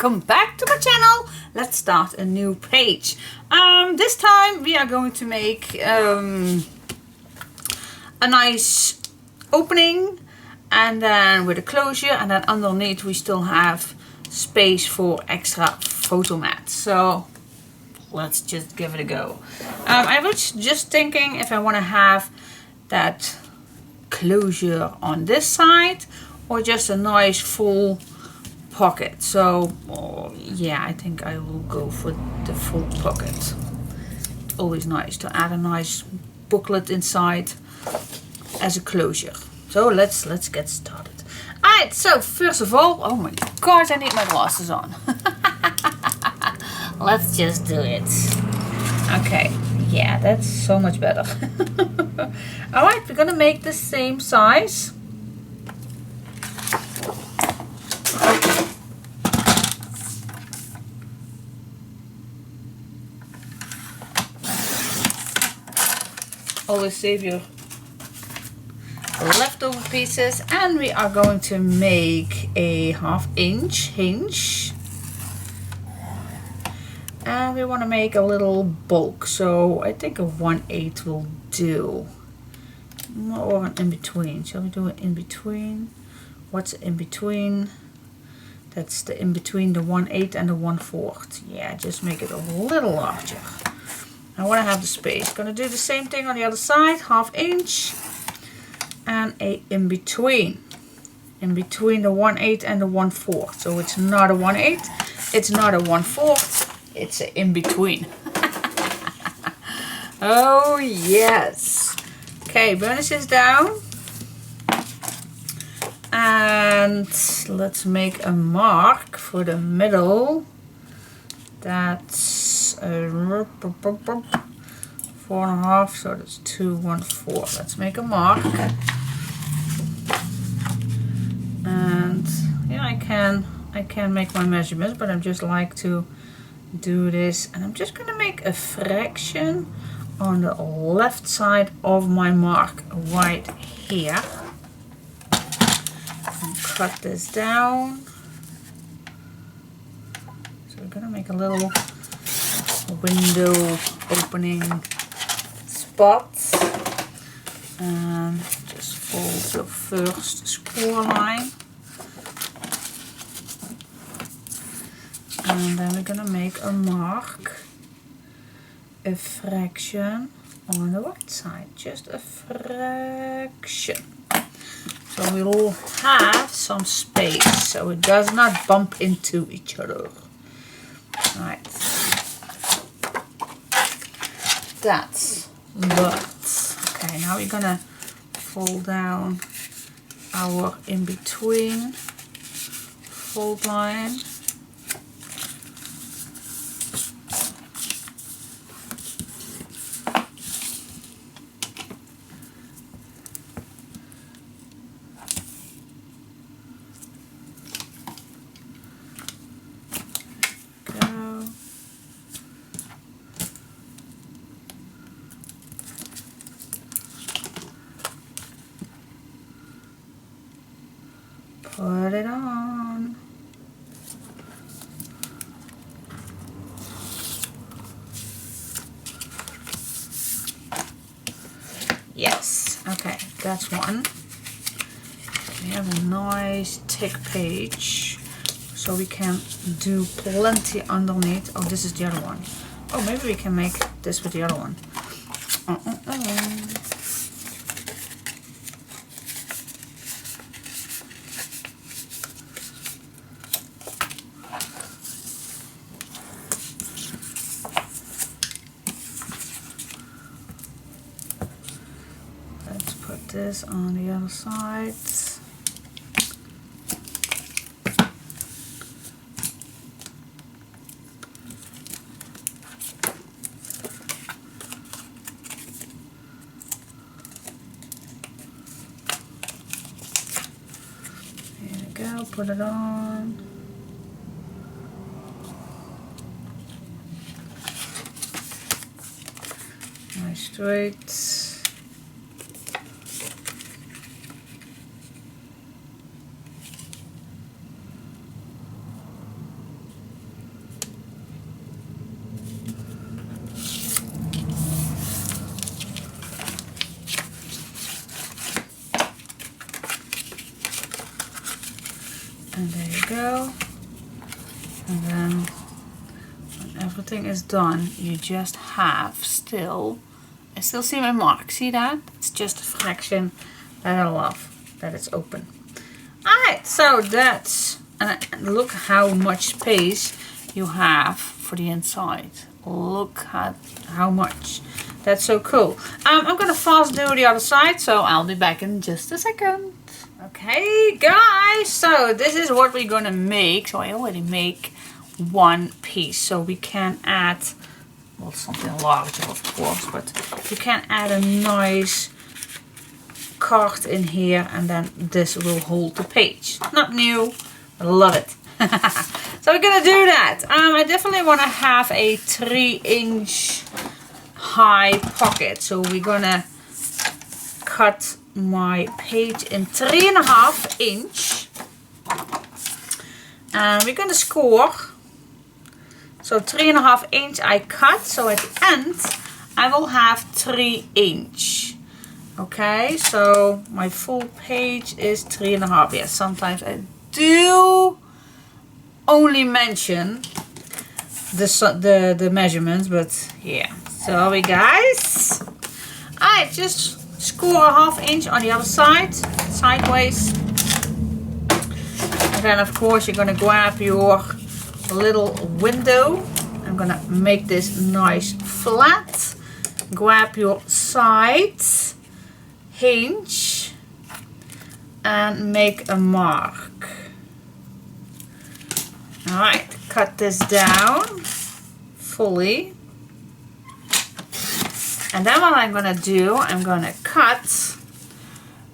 welcome back to my channel. Let's start a new page. This time we are going to make a nice opening, and then with a closure, and then underneath we still have space for extra photo mats. So let's just give it a go. I was just thinking if I want to have that closure on this side or just a nice full pocket. So yeah, I think I will go for the full pocket. Always nice to add a nice booklet inside as a closure. So let's get started. Alright, so first of all, oh my gosh, I need my glasses on. Let's just do it. Okay, yeah, that's so much better. Alright, we're gonna make the same size. Always save your leftover pieces, and we are going to make a 1/2 inch hinge, and we want to make a little bulk, so I think a 1/8 will do, or an in between. Shall we do it in between? What's in between? That's the in between the 1/8 and the 1/4. Yeah, just make it a little larger. I want to have the space. Gonna do the same thing on the other side, 1/2 inch, and a in between the 1/8 and the 1/4. So it's not a 1/8, it's not a 1/4, it's an in between. Oh yes. Okay, burnish this down, and let's make a mark for the middle. That's 4.5, so that's 214. Let's make a mark, and yeah, I can make my measurements, but I just like to do this, and I'm just gonna make a fraction on the left side of my mark right here, and cut this down. So we're gonna make a little window opening spot, and just fold the first score line, and then we're gonna make a mark, a fraction on the right side, just a fraction, so we'll have some space so it does not bump into each other. Right. That's that. Okay, now we're gonna fold down our in between fold line. Put it on. Yes, okay, that's one. We have a nice thick page, so we can do plenty underneath. Oh, this is the other one. Oh, maybe we can make this with the other one. This on the other side. Here we go, put it on. Nice straight. And there you go. And then when everything is done, you just have still, I still see my mark. See that? It's just a fraction that I love, that it's open. Alright, so that's, and look how much space you have for the inside. Look at how much. That's so cool. I'm gonna fast do the other side, so I'll be back in just a second. Okay guys, so this is what we're gonna make. So I already make one piece, so we can add, well, something larger of course, but you can add a nice card in here, and then this will hold the page. Not new, but I love it. So we're gonna do that. I definitely want to have a 3-inch high pocket, so we're gonna cut my page in 3.5 inch, and we're gonna score. So 3.5 inch I cut, so at the end I will have 3 inch. Okay, so my full page is 3.5. Yes, sometimes I do only mention the measurements, but yeah. Sorry guys. I just score a 1/2 inch on the other side, sideways. And then of course you're gonna grab your little window. I'm gonna make this nice flat. Grab your sides hinge and make a mark. Alright, cut this down fully. And then what I'm gonna do, I'm gonna cut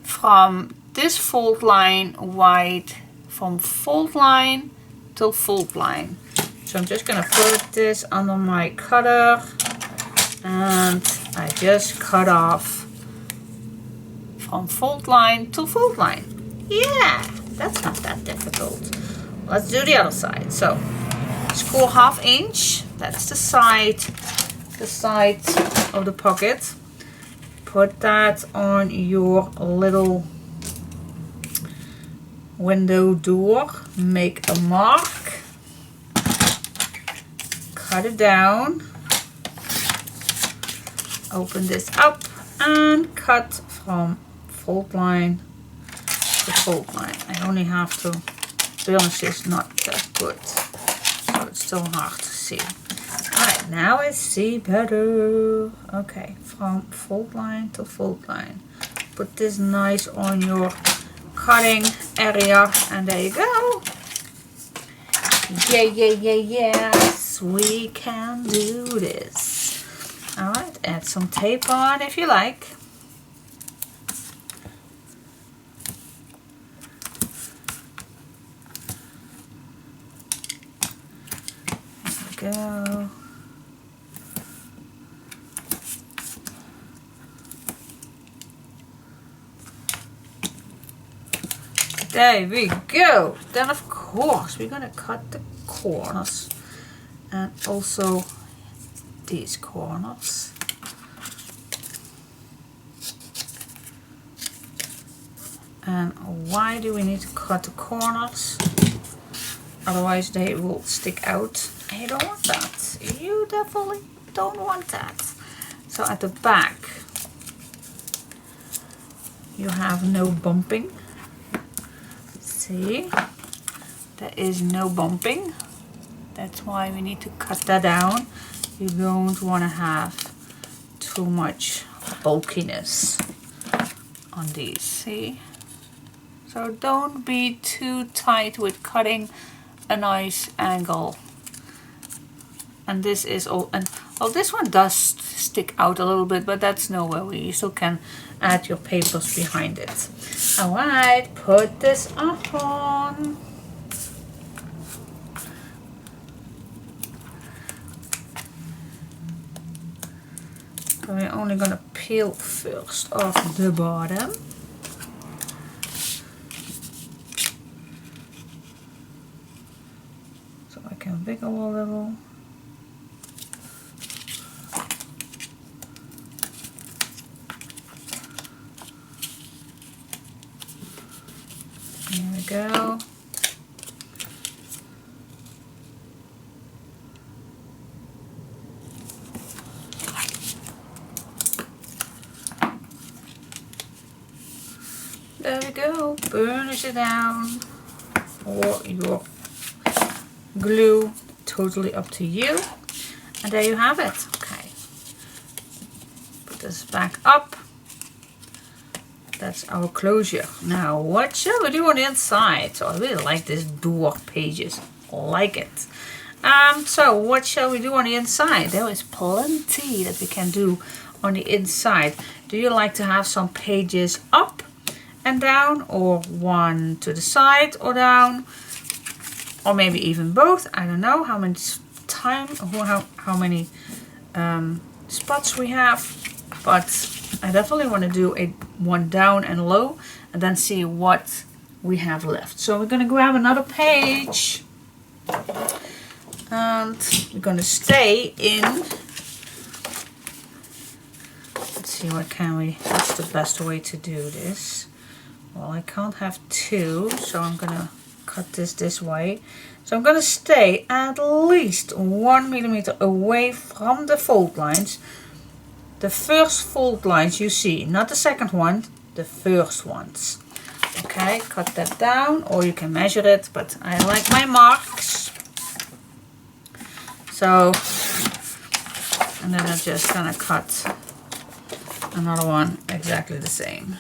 from this fold line wide, from fold line to fold line. So I'm just gonna put this under my cutter, and I just cut off from fold line to fold line. Yeah, that's not that difficult. Let's do the other side. So score 1/2 inch, that's the side of the pocket. Put that on your little window door, make a mark, cut it down, open this up and cut from fold line to fold line. I only have to, to be honest, it's not that good, so it's still hard to see. Alright, now I see better. Okay, from fold line to fold line. Put this nice on your cutting area, and there you go. Yes, we can do this. Alright, add some tape on if you like. There we go. There we go. Then of course we're gonna cut the corners and also these corners. And why do we need to cut the corners? Otherwise they will stick out. And you don't want that. You definitely don't want that. So at the back you have no bumping. See, there is no bumping. That's why we need to cut that down. You don't want to have too much bulkiness on these, see? So don't be too tight with cutting a nice angle. And this is all, and well, this one does stick out a little bit, but that's no worry. You still can add your papers behind it. Alright, put this on. So we're only gonna peel first off the bottom. So I can wiggle a little. There we go. go. Burnish it down. Or your glue. Totally up to you. And there you have it. Okay. Put this back up. That's our closure. Now, what shall we do on the inside? So I really like this door pages. Like it. So what shall we do on the inside? There is plenty that we can do on the inside. Do you like to have some pages up and down, or one to the side or down, or maybe even both? I don't know how many how many spots we have, but I definitely want to do one down and low, and then see what we have left. So we're going to grab another page, and we're going to stay in. Let's see, what's the best way to do this? Well, I can't have two, so I'm going to cut this way. So I'm going to stay at least 1 millimeter away from the fold lines. The first fold lines you see, not the second one, the first ones. Okay, cut that down, or you can measure it, but I like my marks. So, and then I'm just gonna cut another one exactly the same.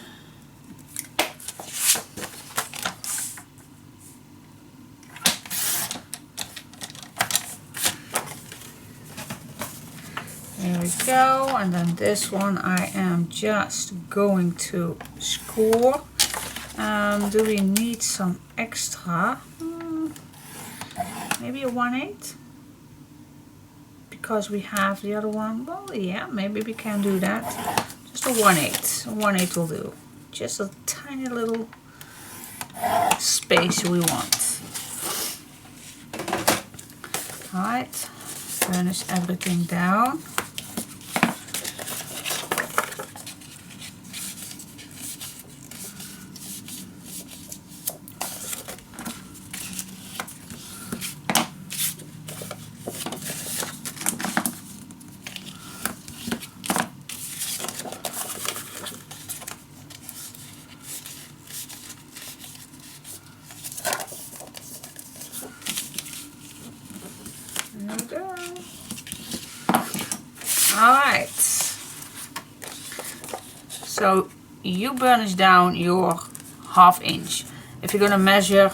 There we go, and then this one I am just going to score. Do we need some extra? Maybe a 1/8? Because we have the other one. Well, yeah, maybe we can do that. Just a 1/8. A 1/8 will do. Just a tiny little space we want. Alright, furnish everything down. Alright, so you burnish down your 1/2 inch if you're going to measure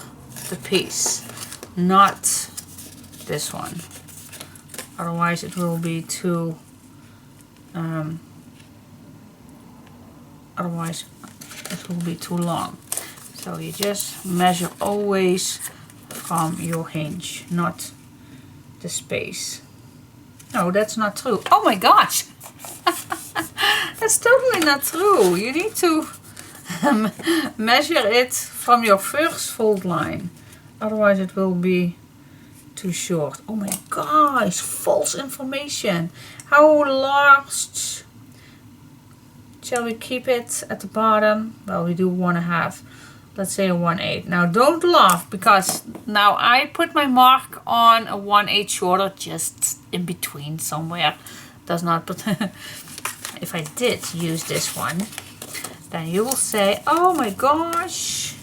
the piece, not this one, otherwise it will be too long. So you just measure always from your hinge, not the space. No, that's not true. Oh my gosh! That's totally not true. You need to measure it from your first fold line. Otherwise it will be too short. Oh my gosh! False information. How large shall we keep it at the bottom? Well, we do want to have, let's say, a 1/8. Now don't laugh, because now I put my mark on a 1/8 shorter, just in between somewhere. Does not, but if I did use this one, then you will say, oh my gosh.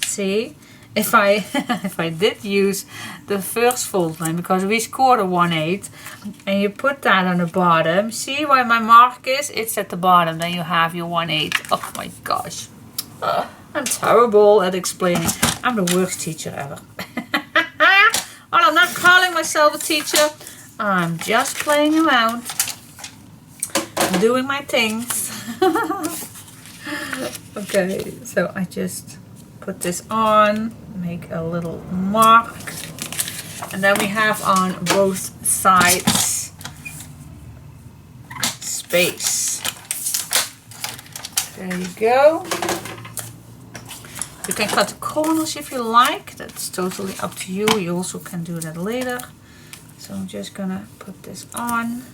See, if I if I did use the first fold line, because we scored a 1/8, and you put that on the bottom, see where my mark is? It's at the bottom, then you have your 1/8. Oh my gosh. I'm terrible at explaining. I'm the worst teacher ever. Well, I'm not calling myself a teacher. I'm just playing around. I'm doing my things. Okay, so I just put this on, make a little mark. And then we have on both sides space. There you go. You can cut the corners if you like. That's totally up to you. You also can do that later. So I'm just gonna put this on.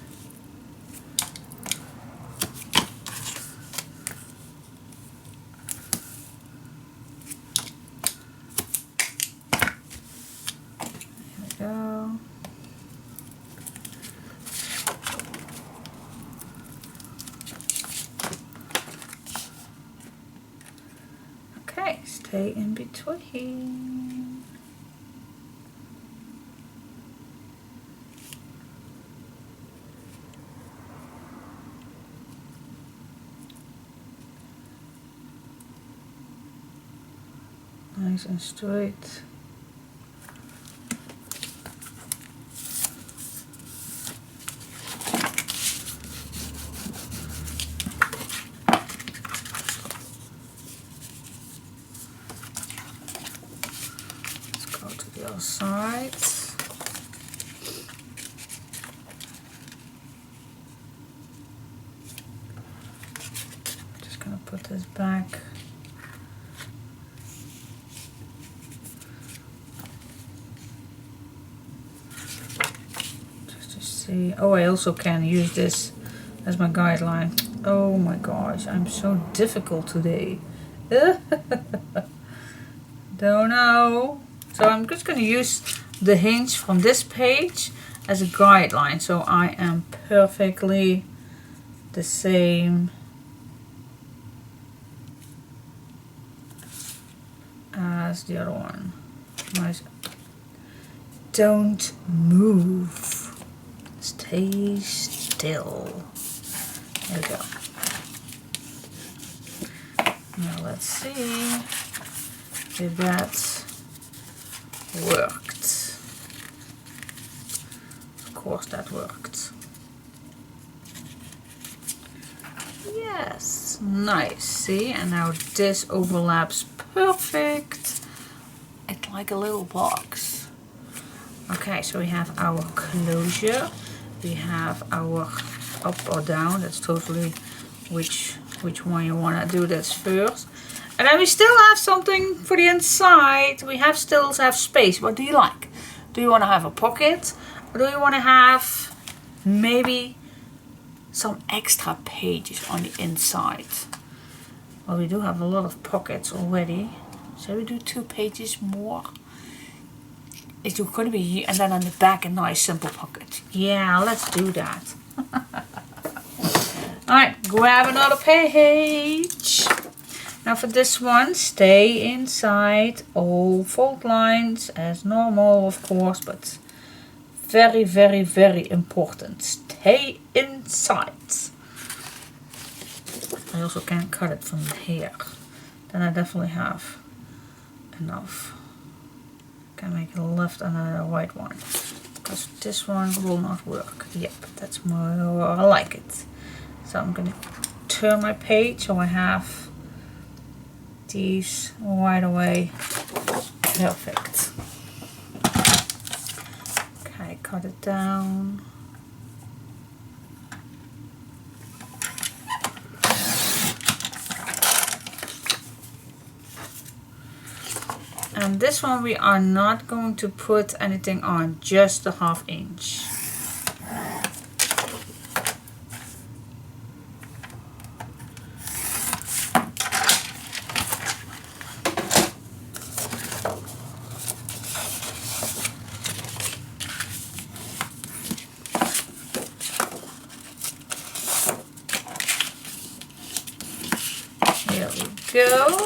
There we go. Okay, stay in between. Nice and straight. The other side. Just gonna put this back. Just to see. Oh, I also can use this as my guideline. Oh my gosh, I'm so difficult today. Don't know. So I'm just going to use the hinge from this page as a guideline. So I am perfectly the same as the other one. Nice. Don't move. Stay still. There we go. Now let's see if that's worked. Of course that worked. Yes, nice. See, and now this overlaps perfect. It's like a little box. Okay, so we have our closure. We have our up or down. That's totally which one you want to do this first. And then we still have something for the inside. We still have space. What do you like? Do you want to have a pocket? Or do you want to have maybe some extra pages on the inside? Well, we do have a lot of pockets already. Shall we do 2 pages more? It's going to be, and then on the back a nice simple pocket. Yeah, let's do that. Alright, grab another page. Now for this one, stay inside all fold lines as normal, of course, but very, very, very important. Stay inside. I also can cut it from here. Then I definitely have enough. Can make a left and a right one. Because this one will not work. Yep, that's more, I like it. So I'm going to turn my page so I have these right away. Perfect. Okay, cut it down. And this one we are not going to put anything on, just the 1/2 inch. There we go.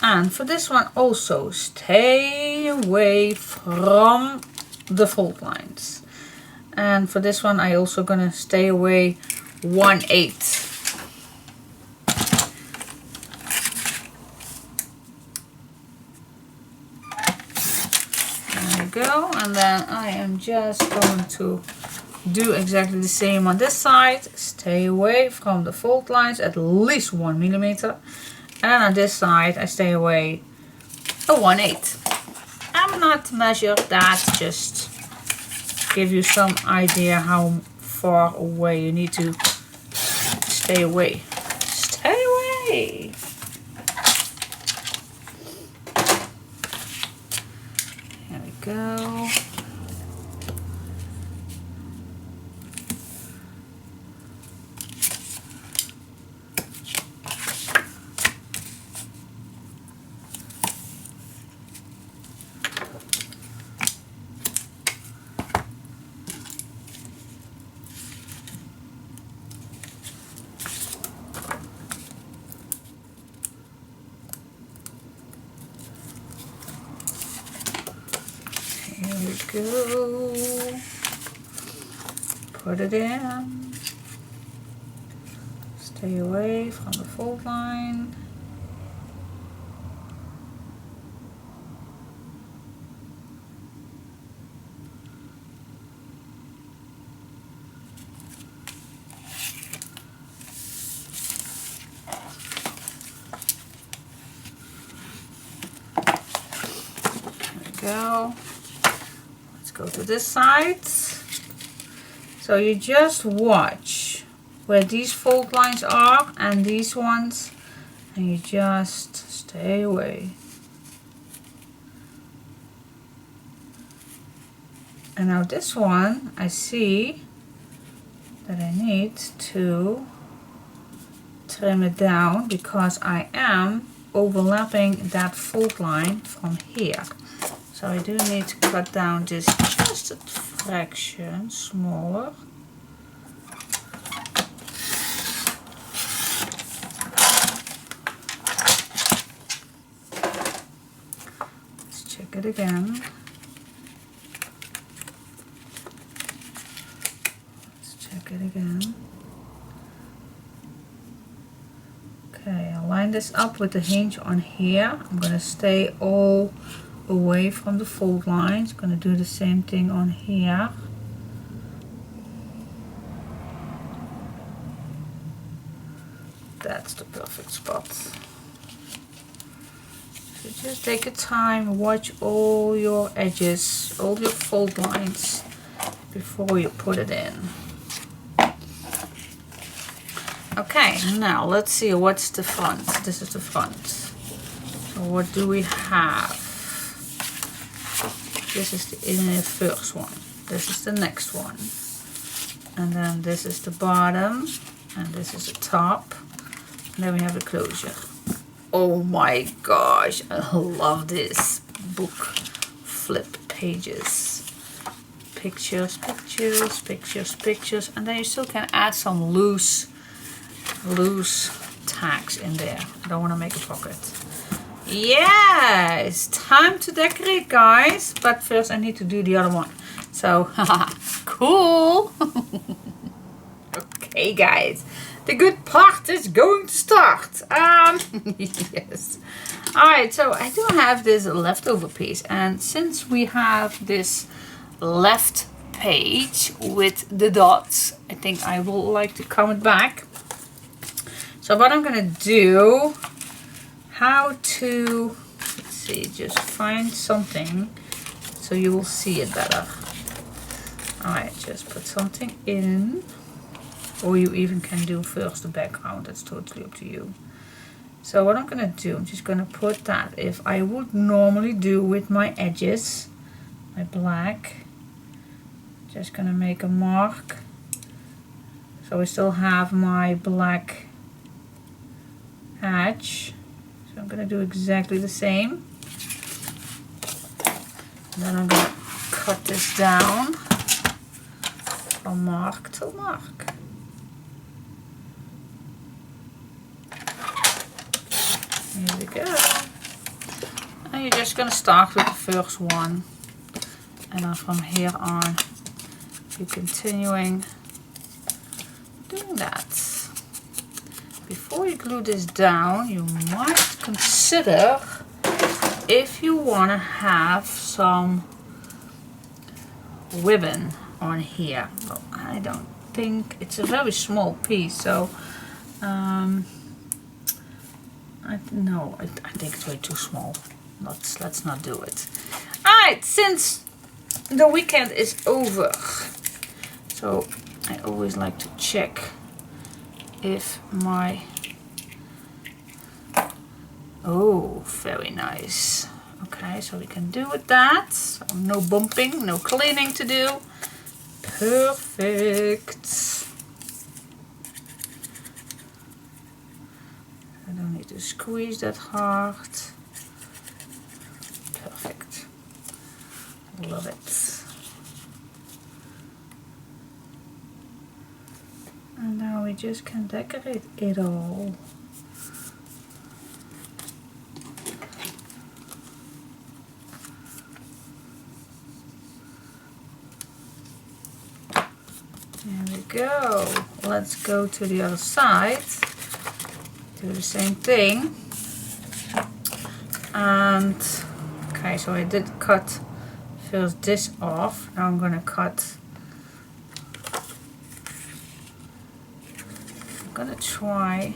And for this one also, stay away from the fold lines. And for this one I also gonna stay away 1/8. There we go. And then I am just going to do exactly the same on this side. Stay away from the fold lines at least 1 millimeter. And on this side I stay away a 1/8. I'm not measured that, just give you some idea how far away you need to stay away. Stay away! There we go. go. Put it in. Stay away from the fold line. Go. Let's go to this side. So you just watch where these fold lines are and these ones, and you just stay away. And now this one, I see that I need to trim it down because I am overlapping that fold line from here. So I do need to cut down this just a fraction smaller. Let's check it again. Let's check it again. Okay, I'll line this up with the hinge on here. I'm going to stay all away from the fold lines. I'm going to do the same thing on here. That's the perfect spot. So just take your time, watch all your edges, all your fold lines before you put it in. Okay, now let's see what's the front. This is the front. So what do we have? This is the first one. This is the next one. And then this is the bottom. And this is the top. And then we have the closure. Oh my gosh, I love this book. Flip pages. Pictures, pictures, pictures, pictures. And then you still can add some loose tags in there. I don't want to make a pocket. Yeah, it's time to decorate, guys. But first I need to do the other one. So, cool. Okay, guys. The good part is going to start. Yes. Alright, so I do have this leftover piece. And since we have this left page with the dots, I think I will like to come it back. So what I'm going to do, how to, let's see, just find something so you will see it better. Alright, just put something in. Or you even can do first the background, that's totally up to you. So what I'm going to do, I'm just going to put that, if I would normally do with my edges, my black, just going to make a mark. So I still have my black edge. So I'm going to do exactly the same. And then I'm going to cut this down from mark to mark. Here we go. And you're just going to start with the first one. And then from here on, you're continuing doing that. Before you glue this down, you might consider if you want to have some ribbon on here. Well, I don't think it's a very small piece, so I think it's way too small. Let's not do it. Alright, since the weekend is over, so I always like to check if my, oh, very nice. Okay, so we can do with that. So no bumping, no cleaning to do. Perfect. I don't need to squeeze that hard. Perfect. Love it. And now we just can decorate it all. go. Let's go to the other side. Do the same thing. And okay, so I did cut first this off. Now I'm gonna cut. I'm gonna try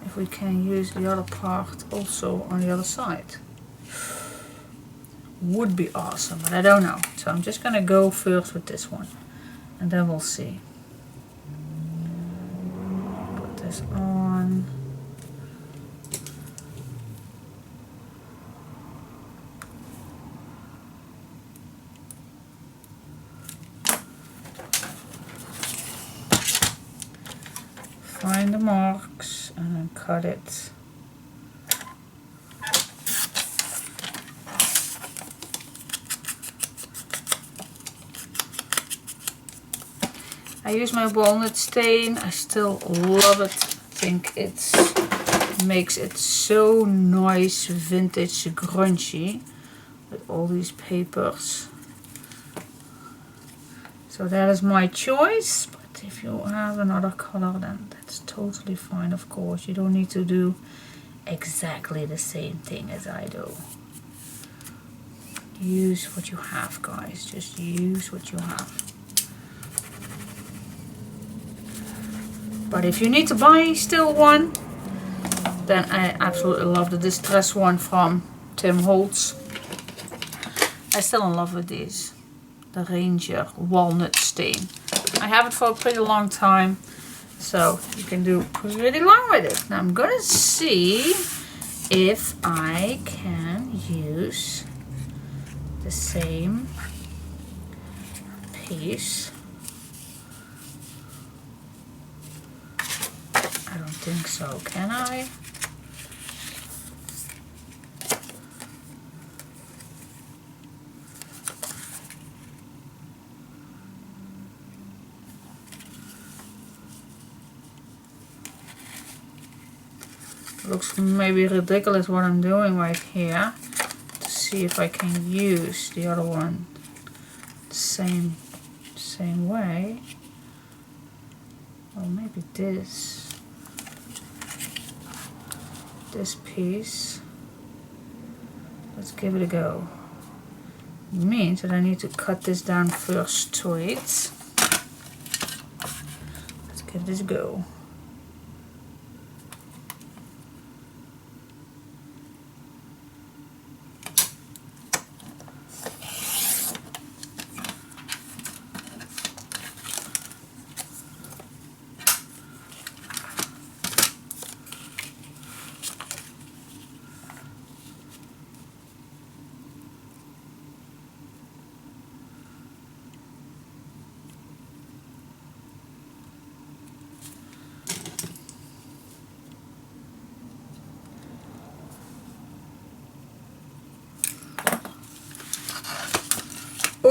if we can use the other part also on the other side. Would be awesome, but I don't know. So I'm just gonna go first with this one, and then we'll see. Put this on. Find the marks and then cut it. I use my walnut stain. I still love it. I think it makes it so nice, vintage, grungy with all these papers. So that is my choice. But if you have another color, then that's totally fine. Of course, you don't need to do exactly the same thing as I do. Use what you have, guys. Just use what you have. But if you need to buy still one, then I absolutely love the distress one from Tim Holtz. I'm still in love with these. The Ranger walnut stain. I have it for a pretty long time, so you can do pretty long with it. Now I'm gonna see if I can use the same piece. I don't think so, can I? Looks maybe ridiculous what I'm doing right here. To see if I can use the other one the same way. Or maybe this piece. Let's give it a go. It means that I need to cut this down first straight. Let's give this a go.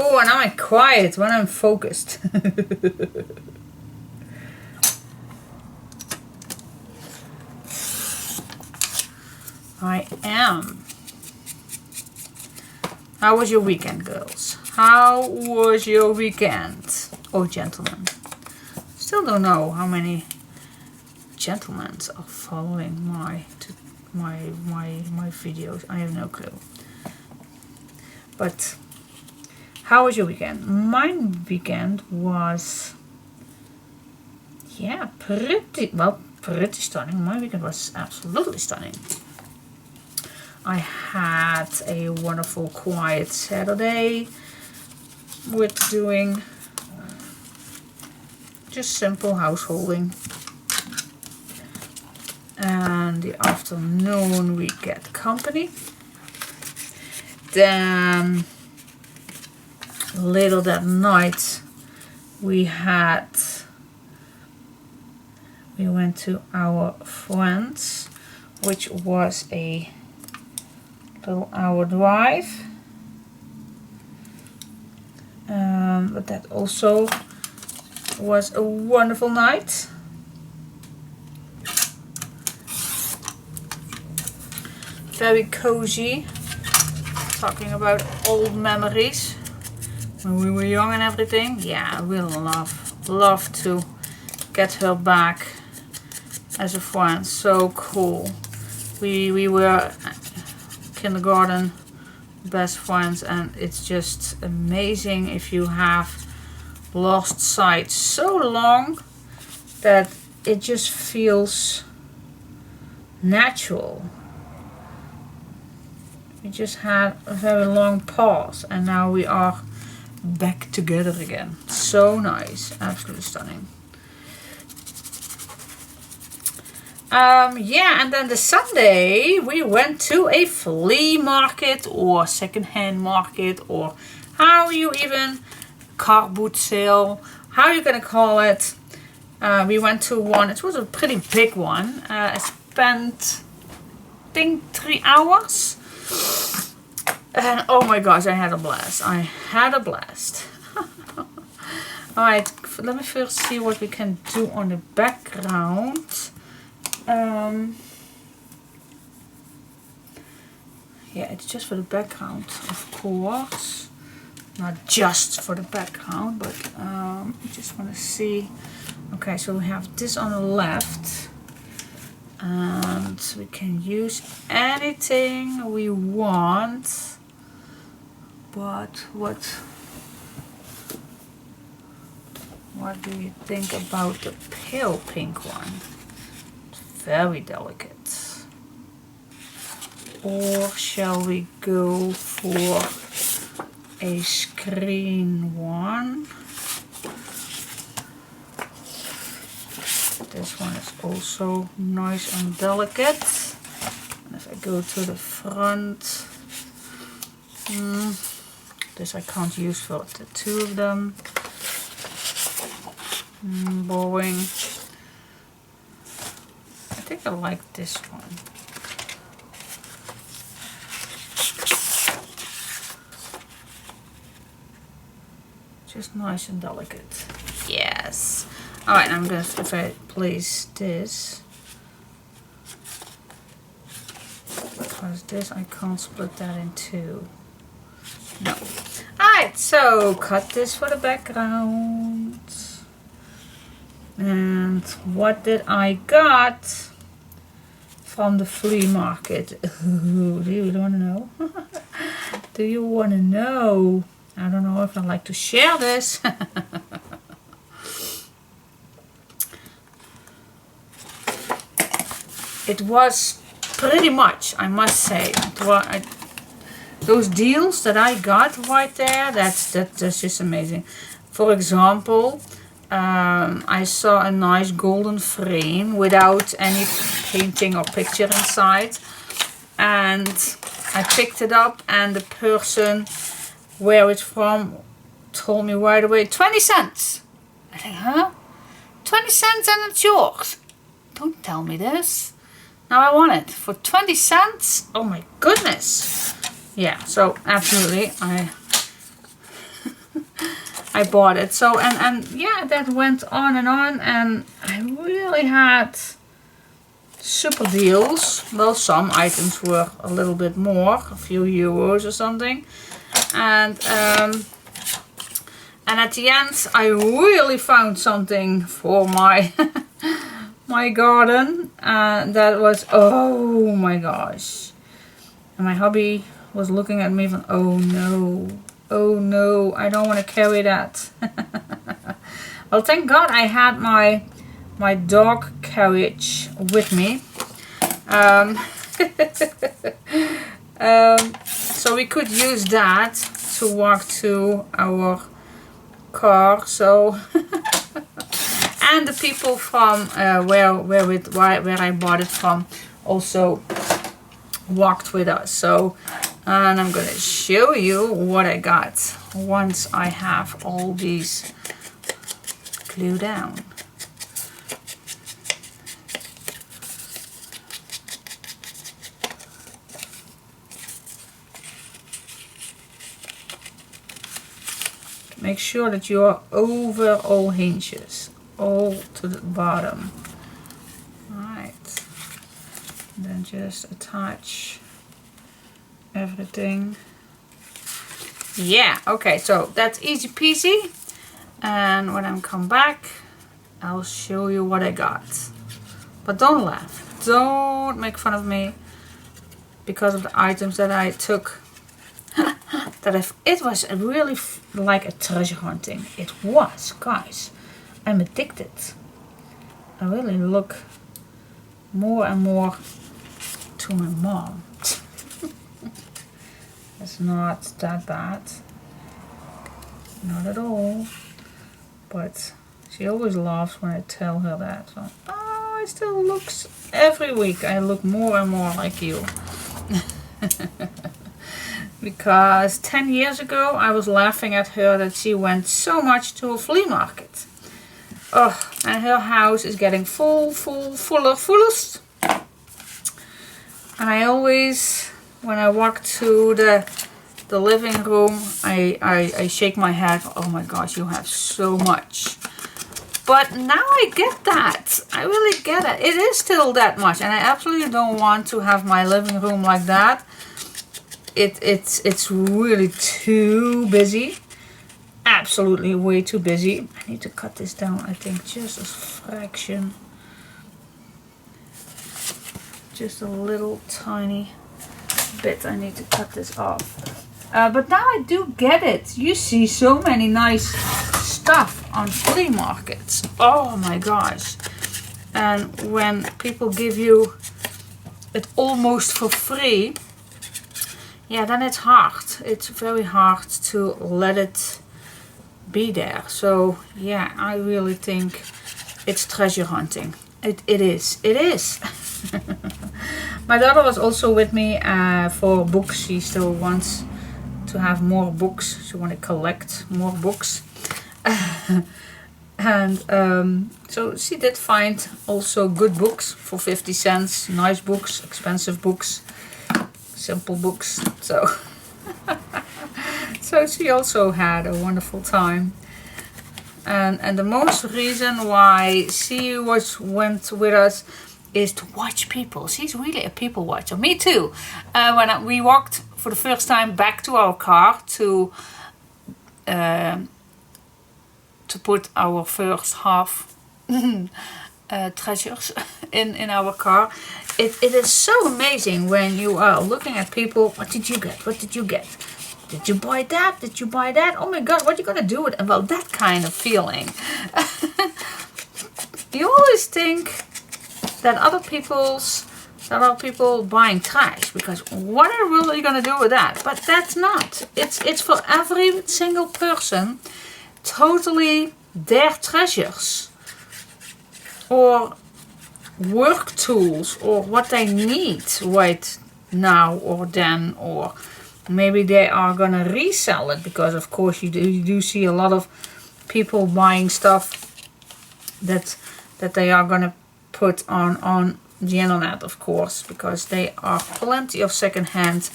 Oh, and now I'm quiet when I'm focused. I am. How was your weekend, girls? How was your weekend? Oh, gentlemen. Still don't know how many gentlemen are following my videos. I have no clue. But how was your weekend? My weekend was, yeah, pretty stunning. My weekend was absolutely stunning. I had a wonderful quiet Saturday with doing just simple householding. And the afternoon we get company. Then later that night we went to our friends, which was a little hour drive, but that also was a wonderful night. Very cozy, talking about old memories. when we were young and everything. Yeah, I really love to get her back as a friend. So cool. We were kindergarten best friends, and it's just amazing if you have lost sight so long that it just feels natural. We just had a very long pause and now we are back together again. So nice, absolutely stunning. Yeah, and then the Sunday we went to a flea market or second-hand market, or how you even, car boot sale, how you gonna call it. We went to one, it was a pretty big one. I spent, I think, 3 hours. And oh my gosh, I had a blast. I had a blast. Alright, let me first see what we can do on the background. Yeah, it's just for the background, of course. Not just for the background, but I just want to see. Okay, so we have this on the left. And we can use anything we want. But what do you think about the pale pink one? It's very delicate. Or shall we go for a screen one? This one is also nice and delicate. And if I go to the front, this I can't use for the two of them. Boring. I think I like this one. Just nice and delicate. Yes. Alright, I'm going to, if I place this, because this I can't split that in two. No. Alright, so cut this for the background. And what did I got from the flea market? Ooh, do you want to know? Do you want to know? I don't know if I'd like to share this. It was pretty much, I must say, those deals that I got right there, that's just amazing. For example, I saw a nice golden frame without any painting or picture inside, and I picked it up, and the person where it's from told me right away, 20 cents. I think, huh? 20 cents and it's yours. Don't tell me this. Now I want it for 20 cents. Oh my goodness. Yeah, so absolutely I bought it. So and yeah, that went on, and I really had super deals. Well, some items were a little bit more, a few euros or something. And at the end I really found something for my my garden, and that was, oh my gosh. And my hubby was looking at me from, oh no, I don't want to carry that. Well, thank God I had my dog carriage with me. So we could use that to walk to our car. So and the people from where I bought it from also walked with us. So, and I'm gonna show you what I got once I have all these glued down. Make sure that you are over all hinges, all to the bottom. Alright. Then just attach everything Yeah, okay, so that's easy peasy. And when I come back, I'll show you what I got. But don't laugh. Don't make fun of me because of the items that I took. It was really like a treasure hunting. It was, guys. I'm addicted. I really look more and more to my mom. It's not that bad. Not at all. But she always laughs when I tell her that. So, I still look, every week I look more and more like you. Because 10 years ago I was laughing at her that she went so much to a flea market. Oh, and her house is getting fullest. And I always, when I walk to the living room, I shake my head. Oh my gosh, you have so much. But now I get that. I really get it. It is still that much. And I absolutely don't want to have my living room like that. It's really too busy. Absolutely way too busy. I need to cut this down, I think, just a fraction. Just a little tiny bit. I need to cut this off. But now I do get it. You see so many nice stuff on flea markets. Oh my gosh. And when people give you it almost for free, yeah, then it's hard. It's very hard to let it be there. So yeah, I really think it's treasure hunting. It is. It is. My daughter was also with me for books. She still wants to have more books. She wants to collect more books. And so she did find also good books for 50 cents. Nice books, expensive books, simple books. So so she also had a wonderful time. And the most reason why she went with us is to watch people. She's really a people watcher. Me too. When we walked for the first time back to our car to put our first half treasures in our car. It is so amazing when you are looking at people. What did you get? What did you get? Did you buy that? Did you buy that? Oh my god, what are you gonna do with it? Well, that kind of feeling. You always think that other people buying trash, because what are you really gonna do with that? But that's not. It's for every single person, totally their treasures or work tools or what they need right now or then, or maybe they are gonna resell it, because of course you do see a lot of people buying stuff that they are gonna put on the internet, of course, because there are plenty of second-hand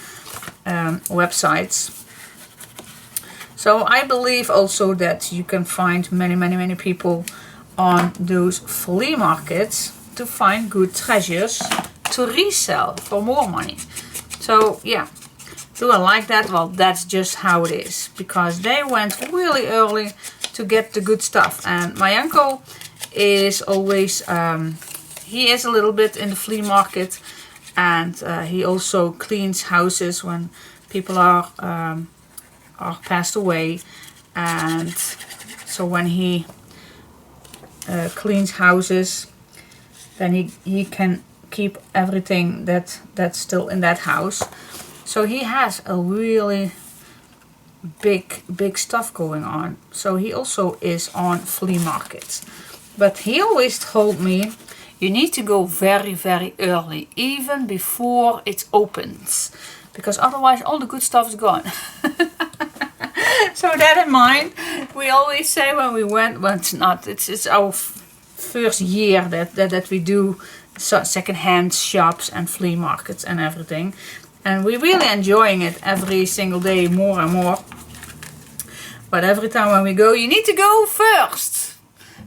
websites. So I believe also that you can find many people on those flea markets to find good treasures to resell for more money. So yeah, do I like that? Well, that's just how it is, because they went really early to get the good stuff. And my uncle is always he is a little bit in the flea market, and he also cleans houses when people are passed away. And so when he cleans houses, then he can keep everything that's still in that house. So he has a really big stuff going on. So he also is on flea markets. But he always told me, you need to go very early, even before it opens, because otherwise all the good stuff is gone. So that in mind, we always say when we went, well, it's our first year that we do second-hand shops and flea markets and everything, and we're really enjoying it every single day more and more. But every time when we go, you need to go first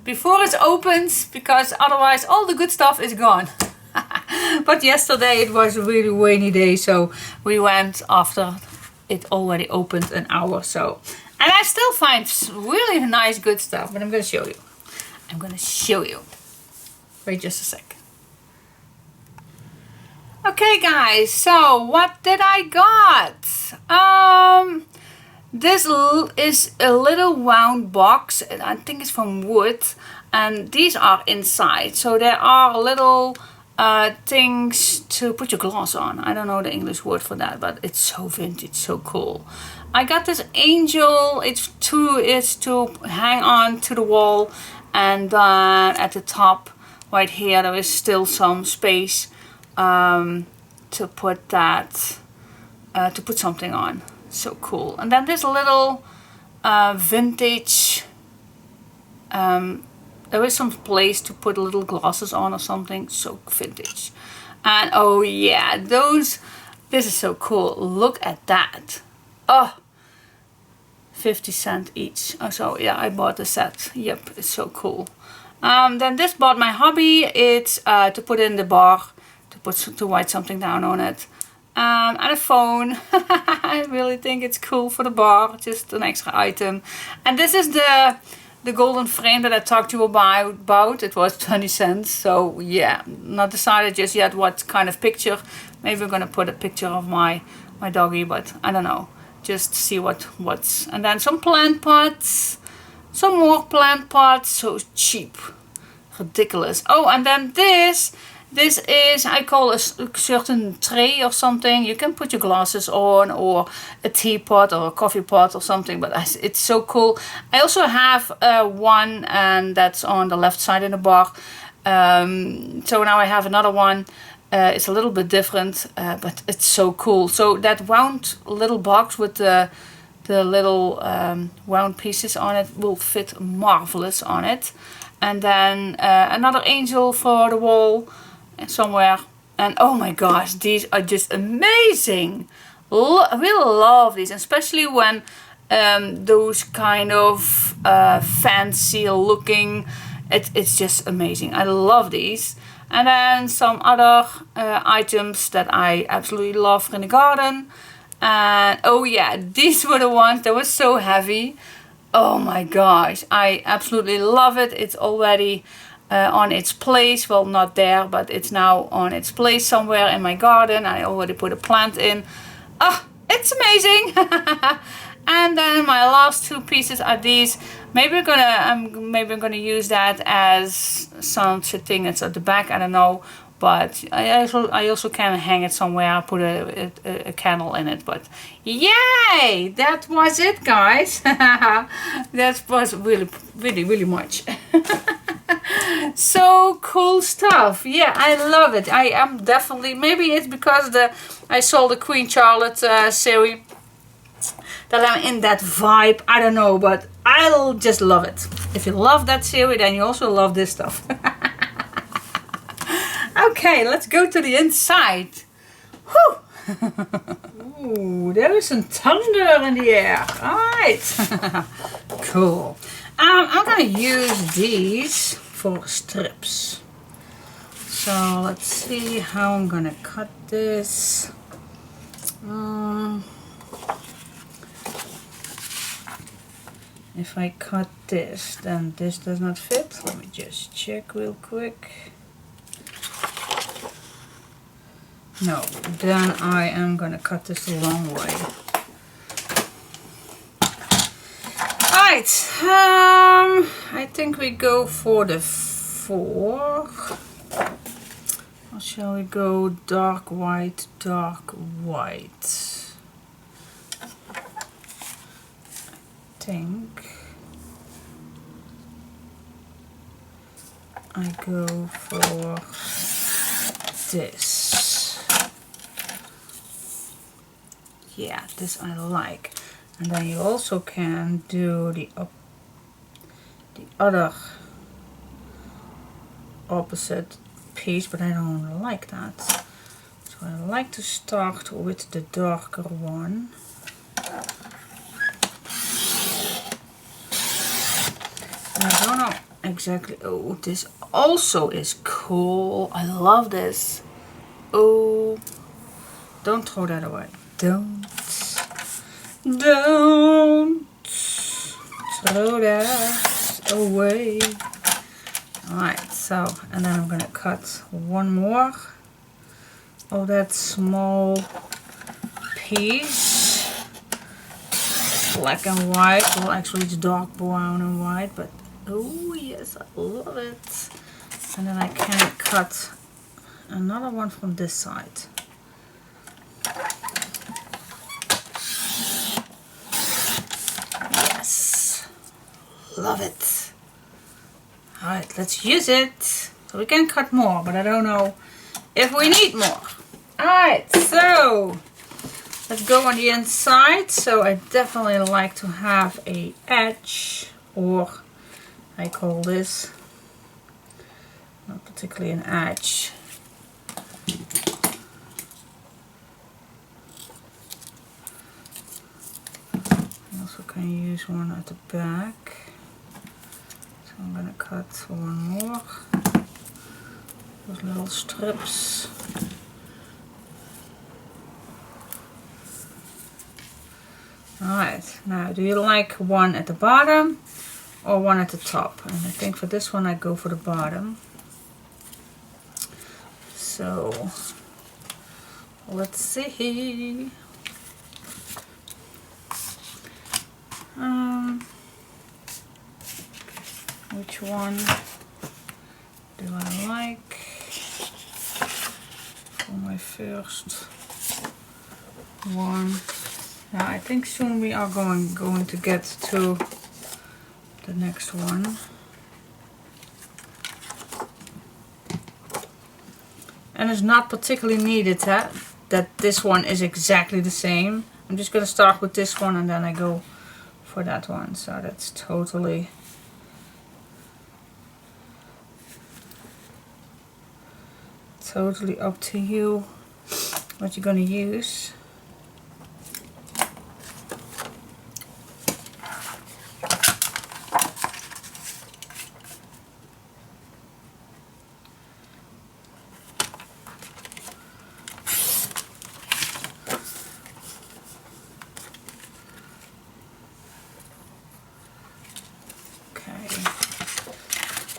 before it opens, because otherwise all the good stuff is gone. But yesterday it was a really rainy day, so we went after it already opened an hour or so. And I still find really nice, good stuff, but I'm going to show you. I'm going to show you. Wait just a sec. Okay guys, so what did I got? This is a little round box, and I think it's from wood, and these are inside. So there are little things to put your glass on. I don't know the English word for that, but it's so vintage, so cool. I got this angel. It's to hang on to the wall, and then at the top right here there is still some space to put that to put something on. So cool. And then this little vintage, there is some place to put little glasses on or something. So vintage. And oh yeah, this is so cool. Look at that. Oh, 50 cents each. Oh, so yeah, I bought the set. Yep, it's so cool. Then this bought my hobby. It's to put in the bar, to write something down on it. And a phone. I really think it's cool for the bar, just an extra item. And this is the golden frame that I talked to you about. It was 20 cents. So yeah, not decided just yet what kind of picture. Maybe we're gonna put a picture of my doggy, but I don't know. Just see what's. And then some plant pots. Some more plant pots. So cheap. Ridiculous. Oh, and then this is, I call a certain tray or something. You can put your glasses on, or a teapot or a coffee pot or something, but it's so cool. I also have one, and that's on the left side in the bar. So now I have another one. It's a little bit different, but it's so cool. So that round little box with the little round pieces on it will fit marvelous on it. And then another angel for the wall somewhere. And oh my gosh, these are just amazing. I really love these, especially when those kind of fancy looking, it's just amazing. I love these. And then some other items that I absolutely love in the garden. And oh yeah, these were the ones that were so heavy. Oh my gosh, I absolutely love it. It's already on its place. Well, not there, but it's now on its place somewhere in my garden. I already put a plant in. Oh, it's amazing. And then my last two pieces are these. Maybe I'm gonna use that as something that's at the back. I don't know, but I also can hang it somewhere. I put a candle in it. But yay! That was it, guys. That was really much. So cool stuff. Yeah, I love it. I am definitely, maybe it's because I saw the Queen Charlotte series that I'm in that vibe. I don't know, but I'll just love it. If you love that series, then you also love this stuff. Okay, let's go to the inside. Whew. Ooh, there is some thunder in the air. Alright. Cool. I'm gonna use these for strips. So let's see how I'm gonna cut this. If I cut this, then this does not fit. Let me just check real quick. No, then I am gonna cut this the long way. Alright, I think we go for the 4. Or shall we go dark white, dark white? I think I go for this. Yeah, this I like. And then you also can do the other opposite piece, but I don't like that. So I like to start with the darker one. I don't know exactly. Oh, this also is cool. I love this. Oh, don't throw that away. Don't. Don't throw that away. Alright, so, and then I'm gonna cut one more of that small piece. Black and white. Well, actually it's dark brown and white, but oh yes, I love it. And then I can cut another one from this side. Yes, love it. Alright, let's use it. So we can cut more, but I don't know if we need more. Alright, so let's go on the inside. So I definitely like to have a edge, or I call this, not particularly an edge. I also can use one at the back. So I'm gonna cut one more. Those little strips. Alright, now do you like one at the bottom or one at the top? And I think for this one I go for the bottom. So let's see. Which one do I like for my first one? Now I think soon we are going to get to the next one. And it's not particularly needed that this one is exactly the same. I'm just going to start with this one and then I go for that one. So that's totally up to you what you're going to use.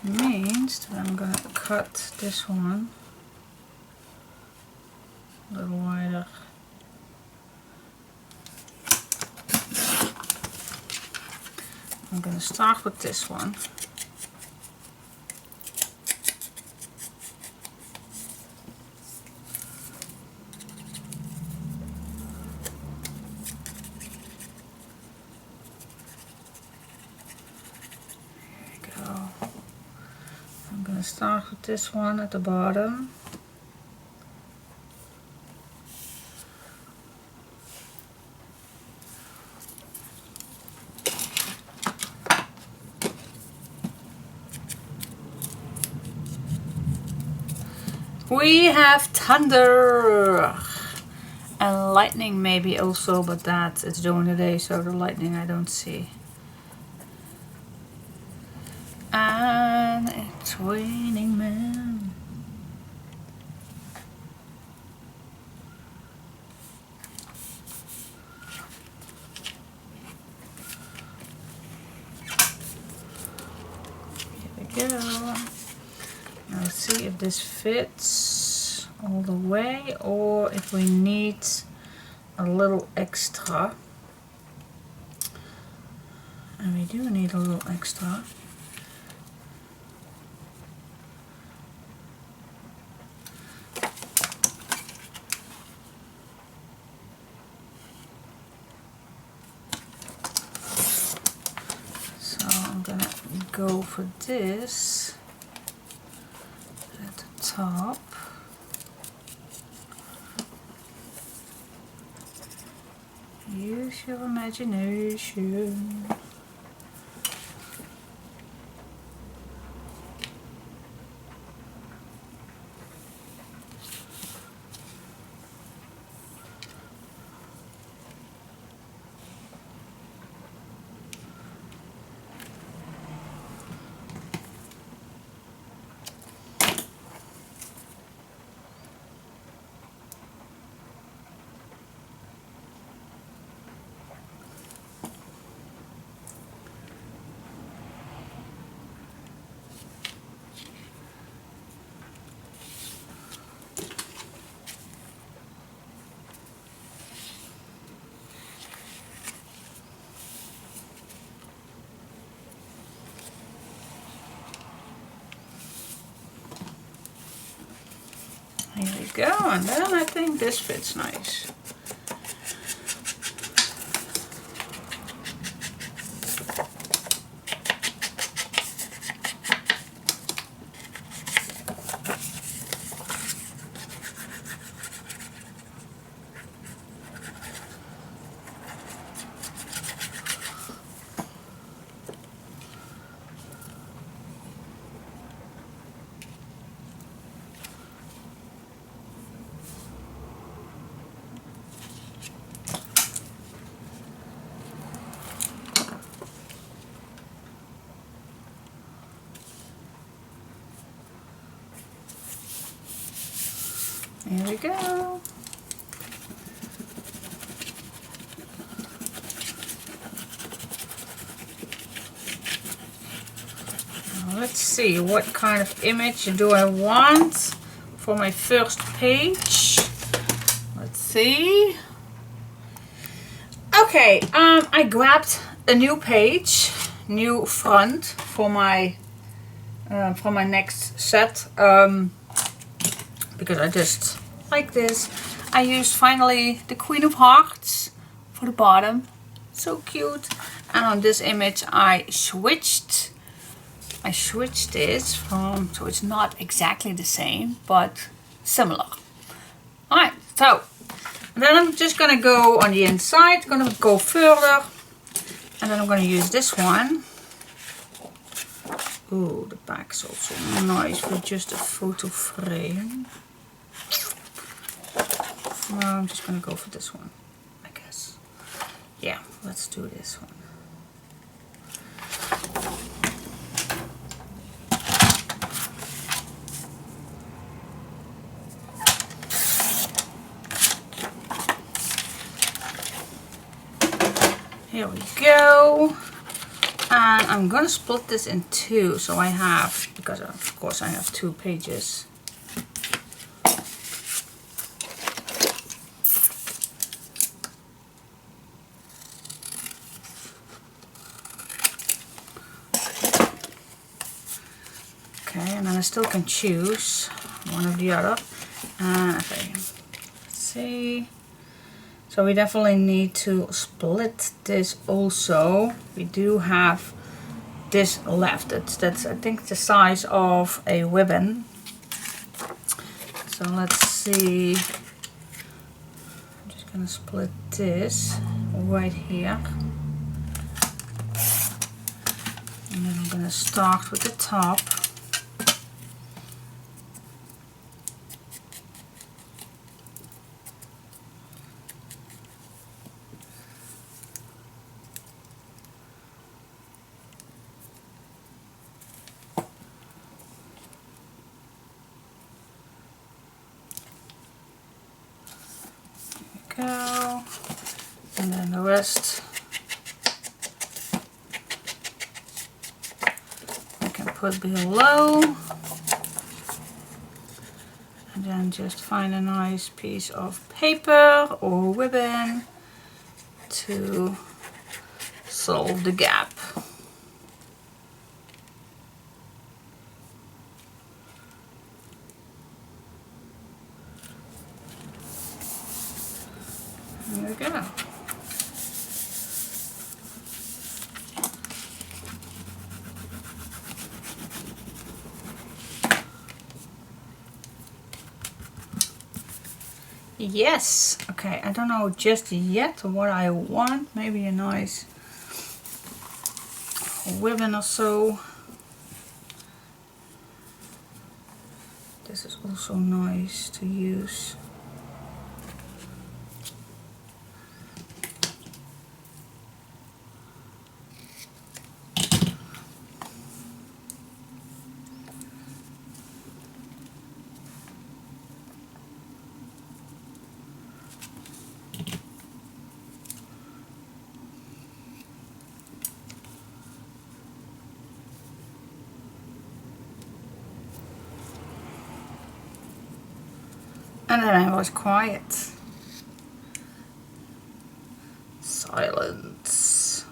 Means that I'm going to cut this one a little wider. I'm going to start with this one. Start with this one at the bottom. We have thunder and lightning maybe also, but that it's during the day, so the lightning I don't see. And it's raining men. Here we go. Now let's see if this fits all the way or if we need a little extra. And we do need a little extra. Go for this at the top. Use your imagination. Here we go, and then I think this fits nice. Here we go. Now let's see, what kind of image do I want for my first page? Let's see. Okay, I grabbed a new page, new front for my next set. Because I just like this. I used finally the Queen of Hearts for the bottom. So cute. And on this image I switched this from, so it's not exactly the same, but similar. Alright, so then I'm just gonna go on the inside, gonna go further, and then I'm gonna use this one. Ooh, the back's also nice with just a photo frame. No, I'm just gonna go for this one, I guess. Yeah, let's do this one. Here we go. And I'm gonna split this in two, so I have, because of course I have 2 pages. Okay, and then I still can choose one or the other. Okay, let's see. So we definitely need to split this also. We do have this left. That's I think the size of a ribbon. So let's see. I'm just gonna split this right here. And then I'm gonna start with the top. Go, and then the rest I can put below, and then just find a nice piece of paper or ribbon to solve the gap. There we go. Yes. Okay, I don't know just yet what I want. Maybe a nice ribbon or so. This is also nice to use. And then I was quiet. Silence.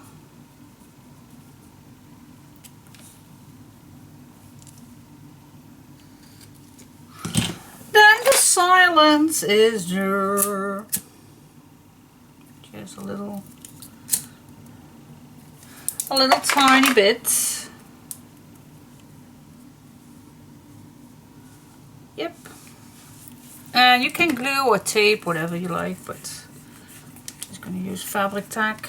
Then the silence is there. Just a little tiny bit. Yep. And you can glue or tape, whatever you like, but I'm just going to use fabric tack.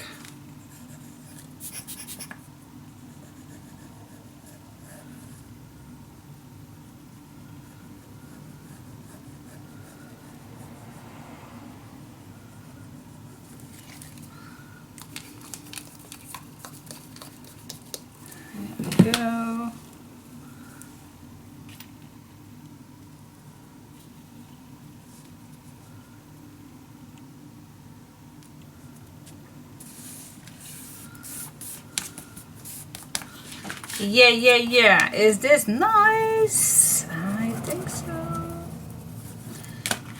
Go. Yeah. Is this nice? I think so.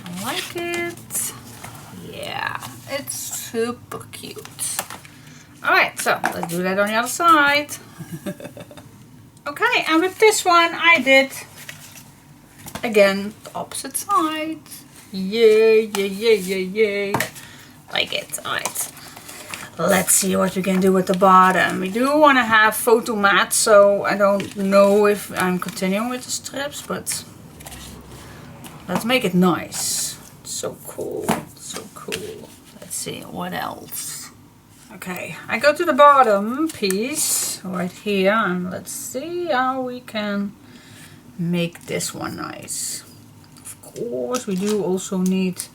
I like it. Yeah, it's super cute. Alright, so let's do that on the other side. Okay, and with this one I did again the opposite side. Yay. Like it. Alright. Let's see what we can do with the bottom. We do want to have photo mat, so I don't know if I'm continuing with the strips, but let's make it nice. So cool. So cool. Let's see what else. Okay, I go to the bottom piece right here, and let's see how we can make this one nice. Of course, we do also need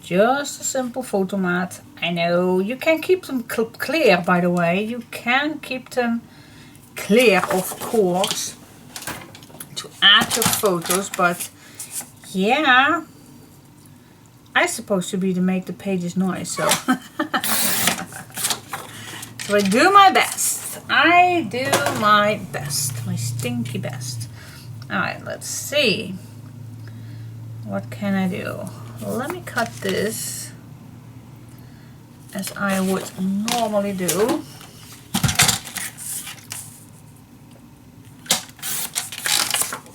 just a simple photo mat. I know you can keep them clear, by the way. You can keep them clear, of course, to add your photos, but yeah, I'm supposed to be to make the pages nice, so so I do my best. I do my best, my stinky best. Alright, let's see. What can I do? Let me cut this as I would normally do.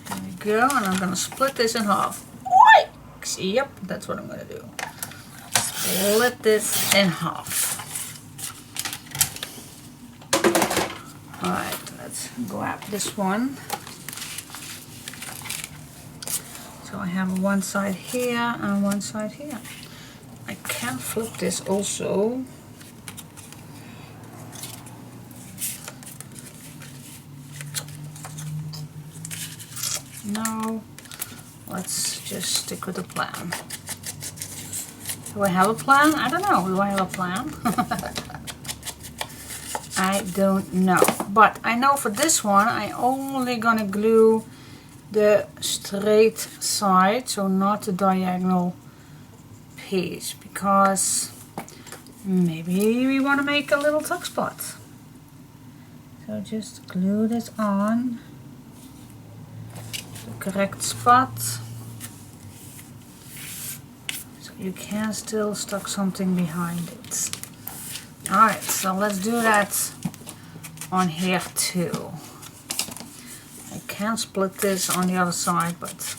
There we go, and I'm going to split this in half. Yep, that's what I'm going to do. Split this in half. Alright, let's grab this one. So I have one side here and one side here. I can flip this also. No, let's just stick with the plan. Do I have a plan? I don't know. Do I have a plan? I don't know. But I know for this one, I'm only gonna glue the straight side, so not the diagonal piece, because maybe we want to make a little tuck spot. So just glue this on the correct spot, so you can still stuck something behind it. Alright, so let's do that on here too. I can split this on the other side, but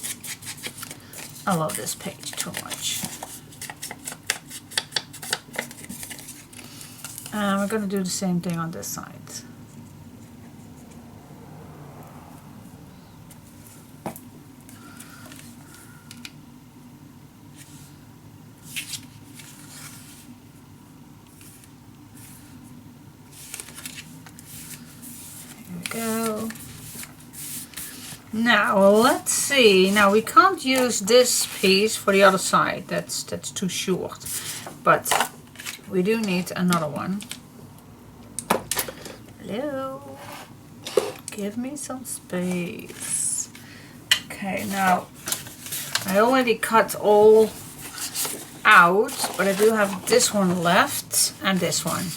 I love this page too much. And we're going to do the same thing on this side. Go. Now let's see. Now we can't use this piece for the other side. That's too short. But we do need another one. Hello. Give me some space. Okay, now I already cut all out, but I do have this one left and this one.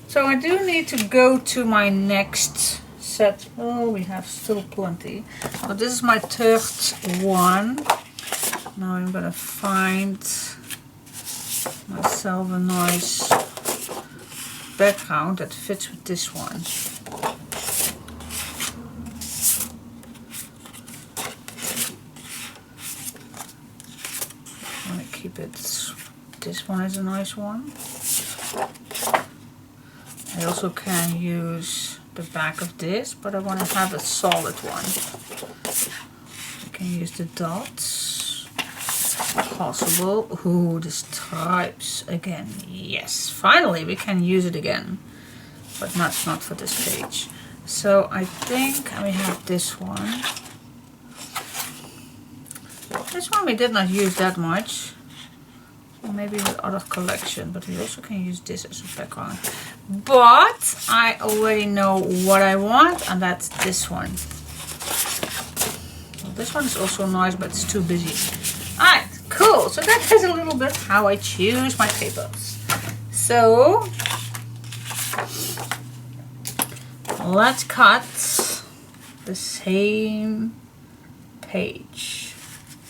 So I do need to go to my next set. Oh, we have still plenty. So this is my third one. Now I'm gonna find myself a nice background that fits with this one. keep it. This one is a nice one. I also can use the back of this, but I want to have a solid one. I can use the dots. Possible. Ooh, the stripes again. Yes, finally we can use it again. But that's not for this page. So I think we have this one. This one we did not use that much. Maybe with other collection, but we also can use this as a background. But I already know what I want, and that's this one. Well, this one is also nice, but it's too busy. Alright, cool. So that is a little bit how I choose my papers. So let's cut the same page.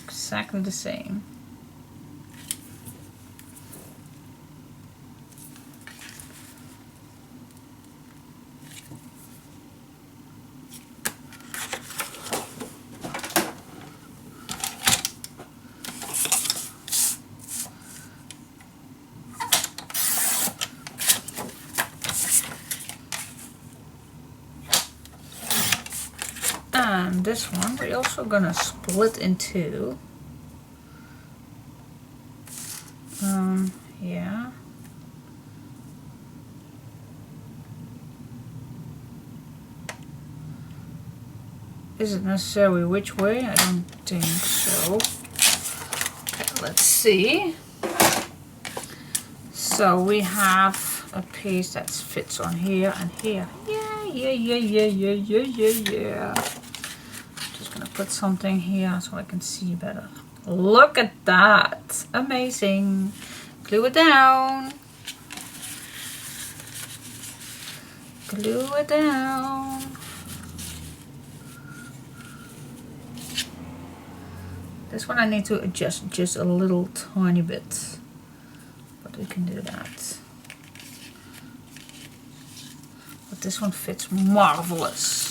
Exactly the same. And this one we're also gonna split in two. Yeah. Is it necessary which way? I don't think so. Okay, let's see. So we have a piece that fits on here and here. Yeah. Just gonna put something here so I can see better. Look at that! Amazing! Glue it down. Glue it down. This one I need to adjust just a little tiny bit. But we can do that. But this one fits marvelous.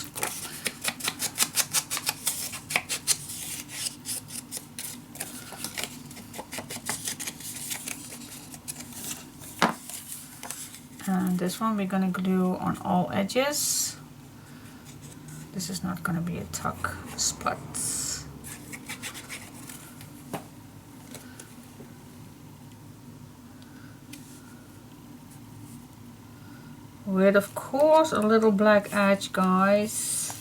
And this one we're going to glue on all edges. This is not going to be a tuck spot. With of course a little black edge, guys,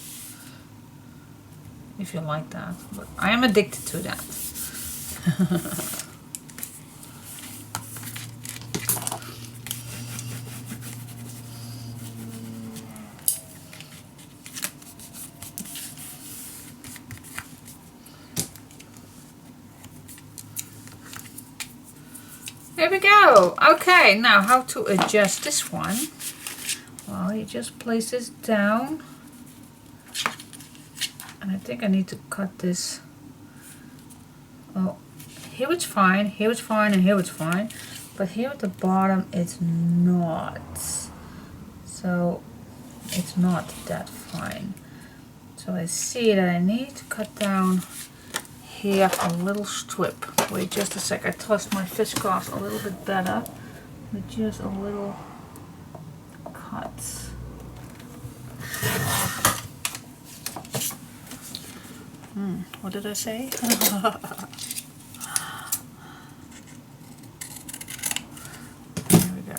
if you like that, but I am addicted to that. There we go. Okay, now how to adjust this one? Well, you just place this down, and I think I need to cut this. Oh, here it's fine, here it's fine, and here it's fine, but here at the bottom it's not. So it's not that fine. So I see that I need to cut down here a little strip. Wait just a sec, I trust my fish cast a little bit better with just a little cut. What did I say? There we go.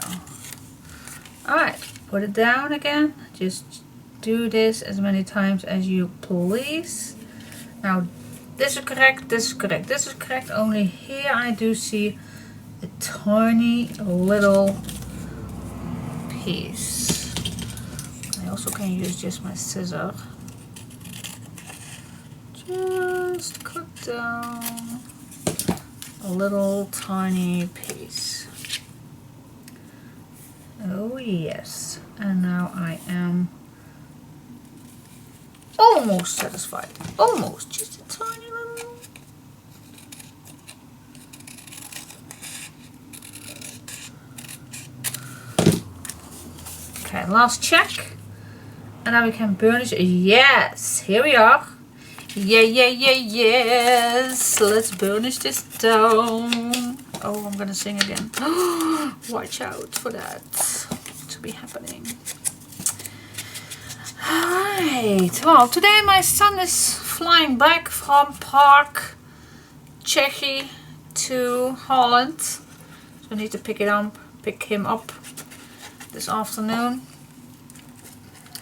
Alright, put it down again. Just do this as many times as you please. Now this is correct, this is correct, this is correct. Only here I do see a tiny little piece. I also can use just my scissor. Just cut down a little tiny piece. Oh yes, and now I am almost satisfied. Almost, just a tiny little. Okay, last check. And now we can burnish. Yes, here we are. Yes. Let's burnish this down. Oh, I'm gonna sing again. Watch out for that to be happening. Alright, well, today my son is flying back from Prague, Czechia to Holland. So I need to pick him up this afternoon.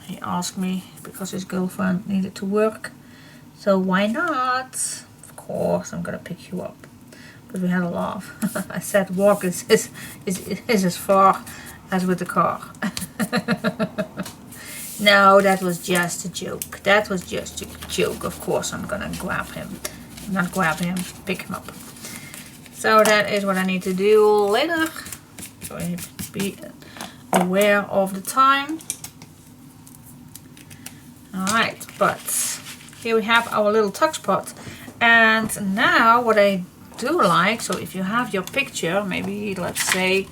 He asked me because his girlfriend needed to work. So why not? Of course, I'm gonna pick you up. But we had a laugh. I said walk is as far as with the car. No, that was just a joke. That was just a joke. Of course, I'm gonna grab him. Not grab him, pick him up. So that is what I need to do later. So I need to be aware of the time. Alright, but here we have our little tuck spot. And now what I do like, so if you have your picture, maybe let's say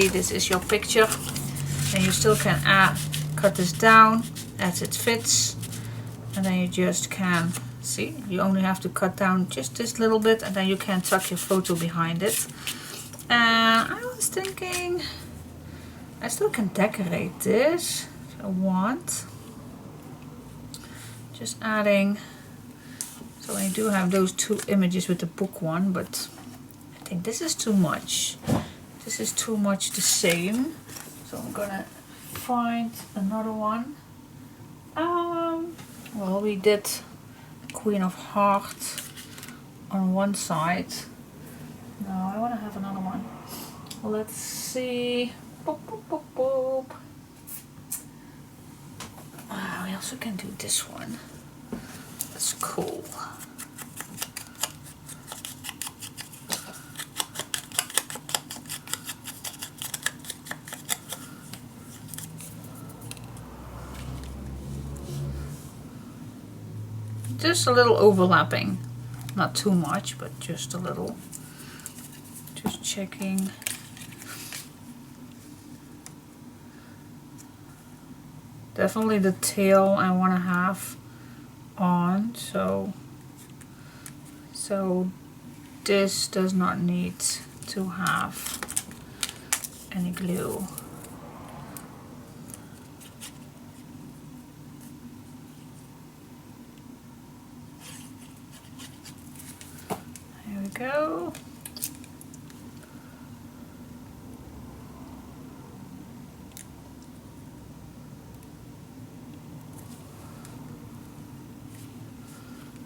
this is your picture, then you still can cut this down as it fits, and then you just can see, you only have to cut down just this little bit, and then you can tuck your photo behind it. And I was thinking I still can decorate this if I want, just adding. So I do have those two images with the book one, but I think this is too much. This is too much the same. So I'm gonna find another one. Well, we did Queen of Hearts on one side. Now I want to have another one. Let's see. Boop, boop, boop, boop. We also can do this one. That's cool. Just a little overlapping, not too much, but just a little. Just checking. Definitely the tail I want to have on, so this does not need to have any glue. There we go.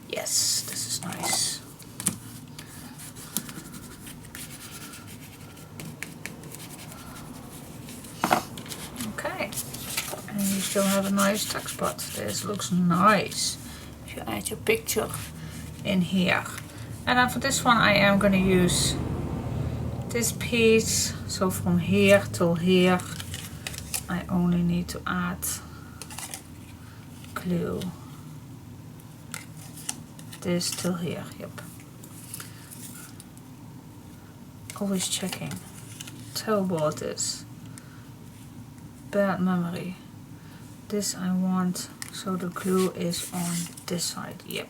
Yes, this is nice. Okay, and you still have a nice tuck spot. This looks nice if you add your picture in here. And then for this one I am going to use this piece. So from here till here I only need to add glue. This till here, yep. Always checking. Terrible at this. Bad memory. This I want, so the glue is on this side, yep.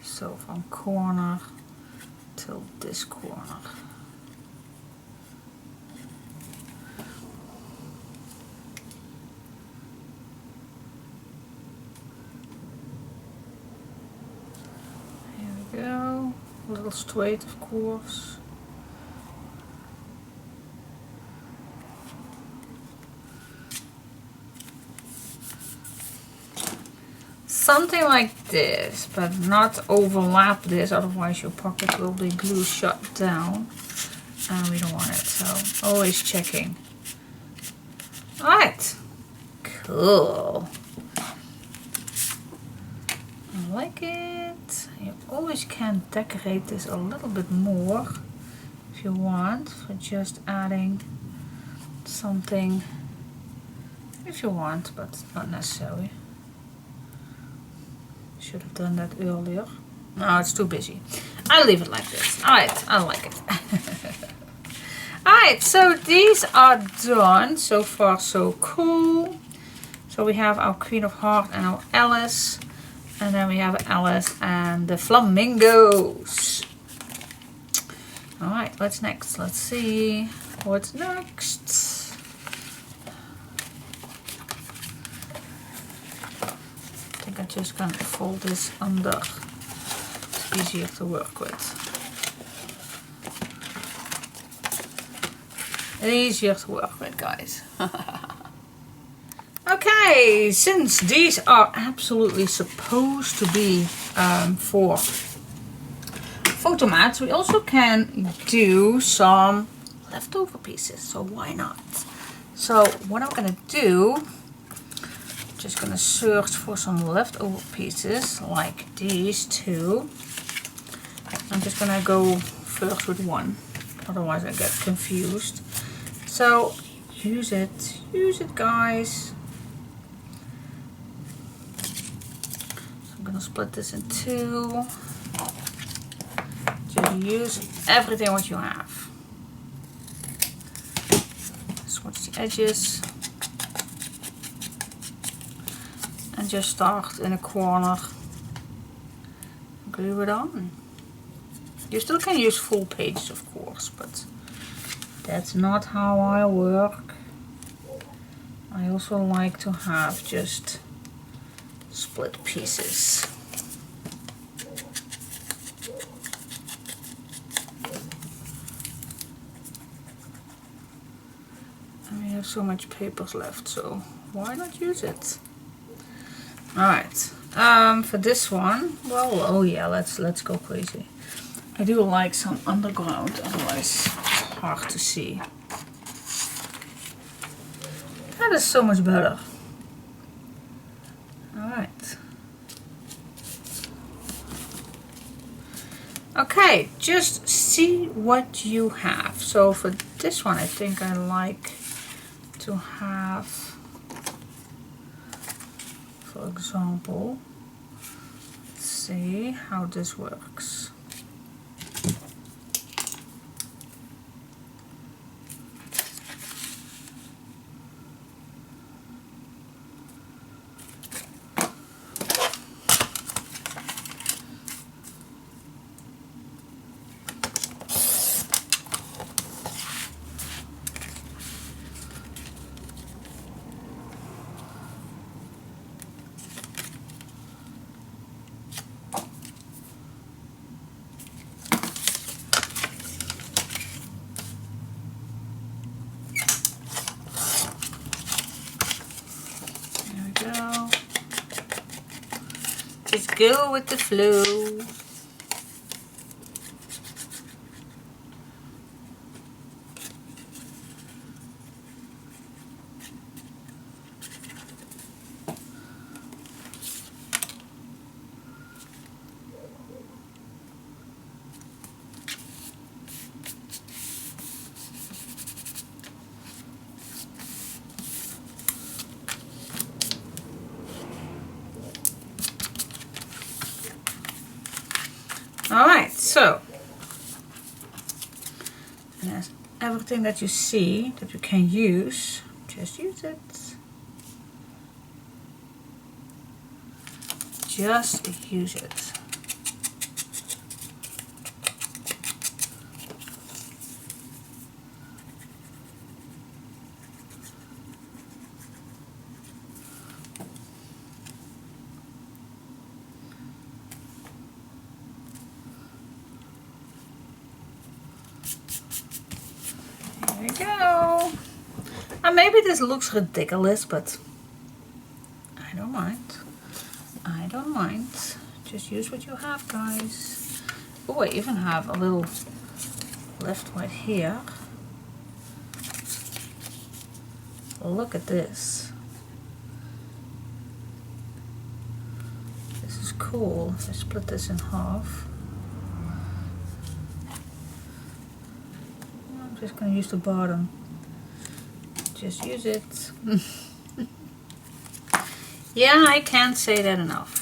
So from corner till this corner. Go, a little straight of course. Something like this, but not overlap this, otherwise your pocket will be glue shut down and we don't want it, so always checking. Alright, cool. I like it. You always can decorate this a little bit more if you want, for just adding something if you want, but not necessary. Should have done that earlier. No, it's too busy. I'll leave it like this. Alright, I like it. Alright, so these are done. So far so cool. So we have our Queen of Hearts and our Alice. And then we have Alice and the flamingos. Alright, what's next? Let's see what's next. I think I'm just gonna fold this under. It's easier to work with. Easier to work with, guys. Okay, since these are absolutely supposed to be for photo mats, we also can do some leftover pieces, so why not? So what I'm gonna do, just gonna search for some leftover pieces like these two. I'm just gonna go first with one, otherwise I get confused. So use it guys. So I'm gonna split this in two. Just use everything what you have. Switch the edges. And just start in a corner. Glue it on. You still can use full pages of course, but that's not how I work. I also like to have just split pieces. And we have so much papers left, so why not use it? Alright, for this one, well, oh yeah, let's go crazy. I do like some underground, otherwise it's hard to see. That is so much better. Alright. Okay, just see what you have. So for this one I think I like to have, for example, let's see how this works. Just go with the flow. Alright, so and that's everything that you see that you can use, just use it. Just use it. There we go. And maybe this looks ridiculous, but I don't mind. I don't mind. Just use what you have, guys. Oh, I even have a little left right here. Look at this. This is cool. I split this in half. I'm just going to use the bottom. Just use it. Yeah, I can't say that enough.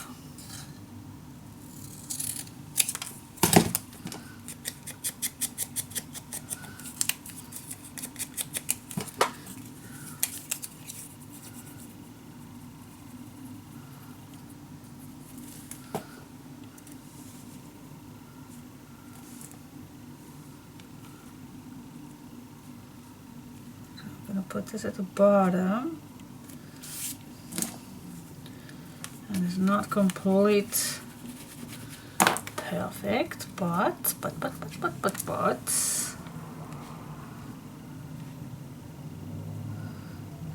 put this at the bottom. And it's not complete perfect, but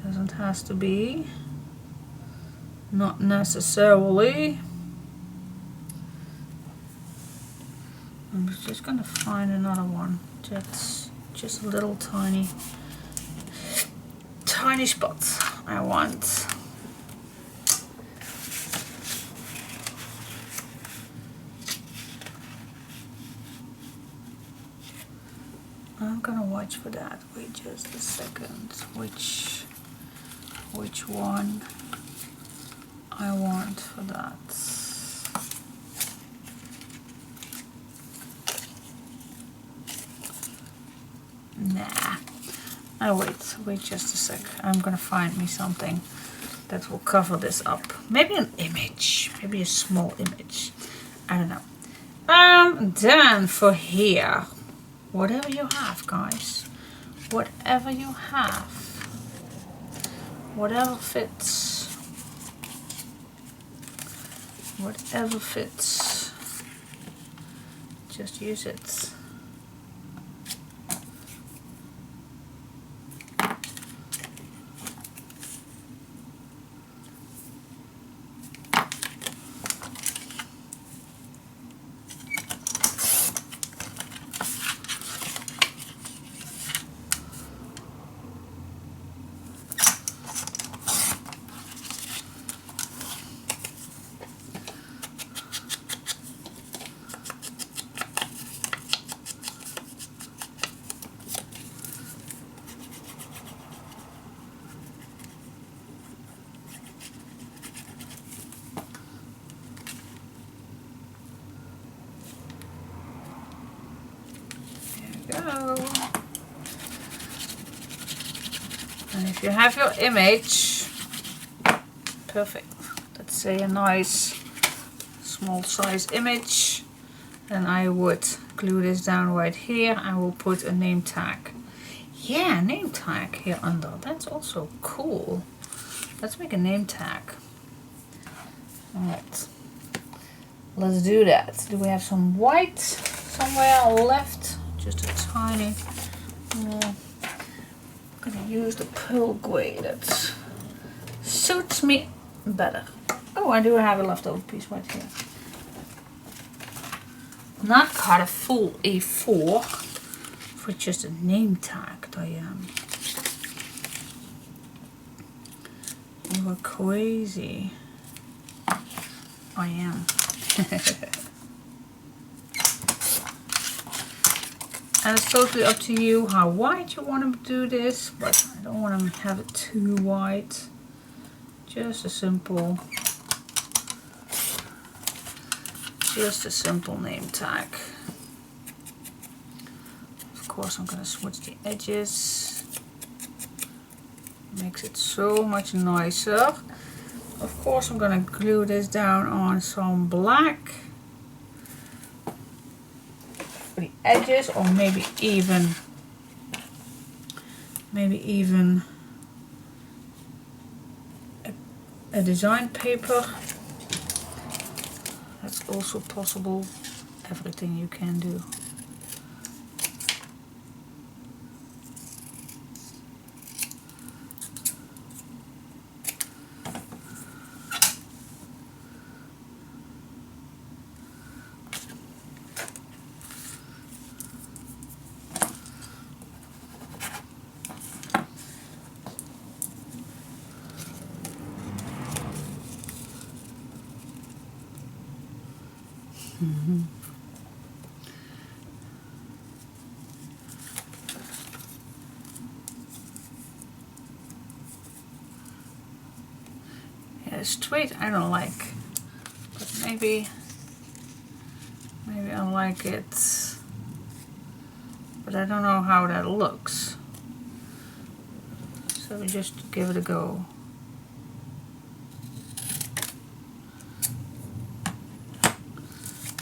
doesn't has to be. Not necessarily. I'm just gonna find another one. Just a little tiny spot I want. I'm gonna watch for that. Wait just a second. Which one I want for that. Nah. I wait just a sec. I'm gonna find me something that will cover this up. Maybe an image. Maybe a small image. I don't know. Then for here, whatever you have, guys. Whatever you have. Whatever fits. Whatever fits. Just use it. Go. And if you have your image, perfect. Let's say a nice small size image, then I would glue this down right here. I will put a name tag. Yeah, name tag here under. That's also cool. Let's make a name tag. Alright. Let's do that. Do we have some white somewhere left? Just a tiny. I'm gonna use the pearl gray that suits me better. Oh, I do have a leftover piece right here. Not cut a full A4 for just a name tag, Diane. You are crazy. I am. And it's totally up to you how wide you want to do this, but I don't want to have it too wide. Just a simple name tag. Of course, I'm going to switch the edges. Makes it so much nicer. Of course, I'm going to glue this down on some black. The edges, or maybe even a design paper. That's also possible. Everything you can do. Yeah, straight I don't like, but maybe I like it, but I don't know how that looks. So just give it a go.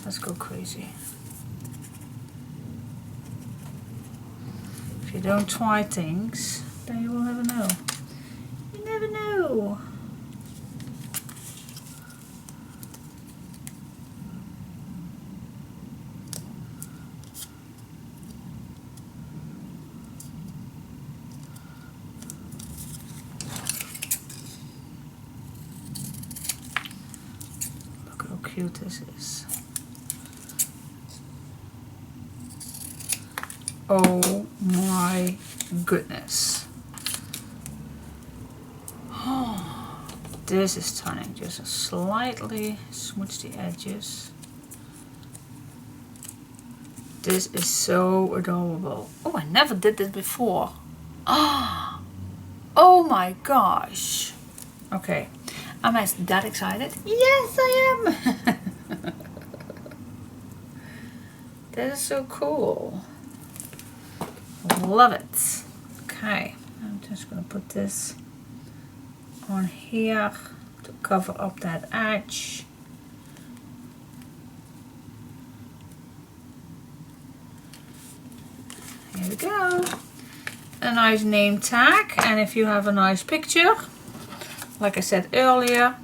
Let's go crazy. If you don't try things, then you will never know. You never know. Look how cute this is. Oh my goodness. Oh, this is stunning. Just slightly smooch the edges. This is so adorable. Oh, I never did this before. Ah, oh my gosh. Okay, am I that excited? Yes, I am. That is so cool. Love it. Okay, I'm just gonna put this on here to cover up that edge. Here we go. A nice name tag, and if you have a nice picture, like I said earlier,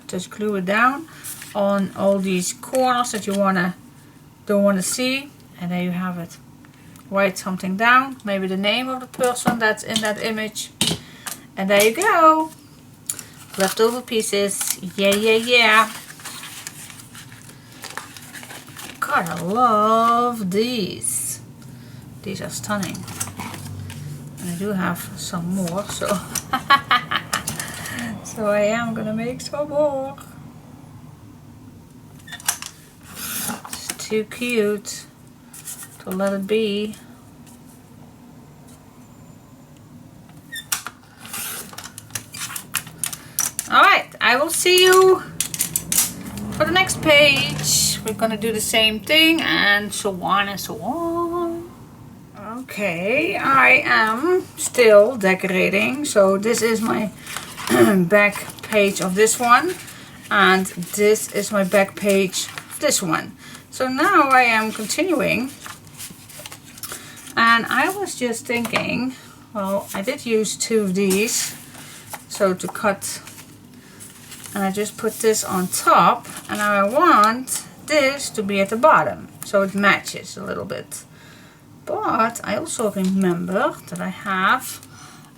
just glue it down on all these corners that you don't wanna see, and there you have it. Write something down, maybe the name of the person that's in that image, and there you go. Leftover pieces. Yeah, yeah, yeah. God, I love these. These are stunning. And I do have some more, so so I am gonna make some more. It's too cute to let it be. Alright, I will see you for the next page. We're gonna do the same thing and so on and so on. Okay, I am still decorating. So this is my back page of this one, and this is my back page of this one. So now I am continuing, and I was just thinking, well, I did use 2 of these, so to cut, and I just put this on top, and now I want this to be at the bottom, so it matches a little bit. But I also remember that I have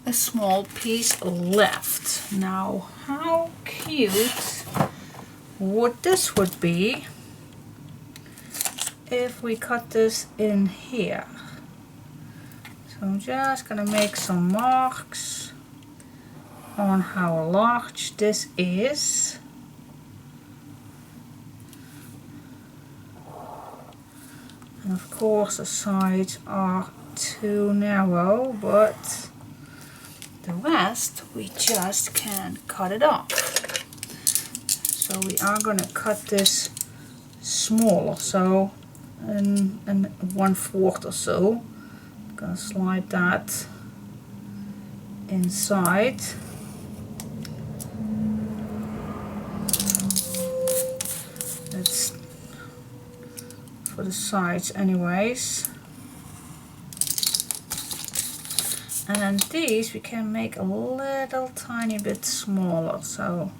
a small piece left. Now, how cute would this be if we cut this in here? So I'm just gonna make some marks on how large this is. And of course the sides are too narrow, but the rest we just can cut it off. So we are gonna cut this smaller, so in 1/4 or so. I'm gonna slide that inside. That's for the sides anyways. And then these we can make a little tiny bit smaller, so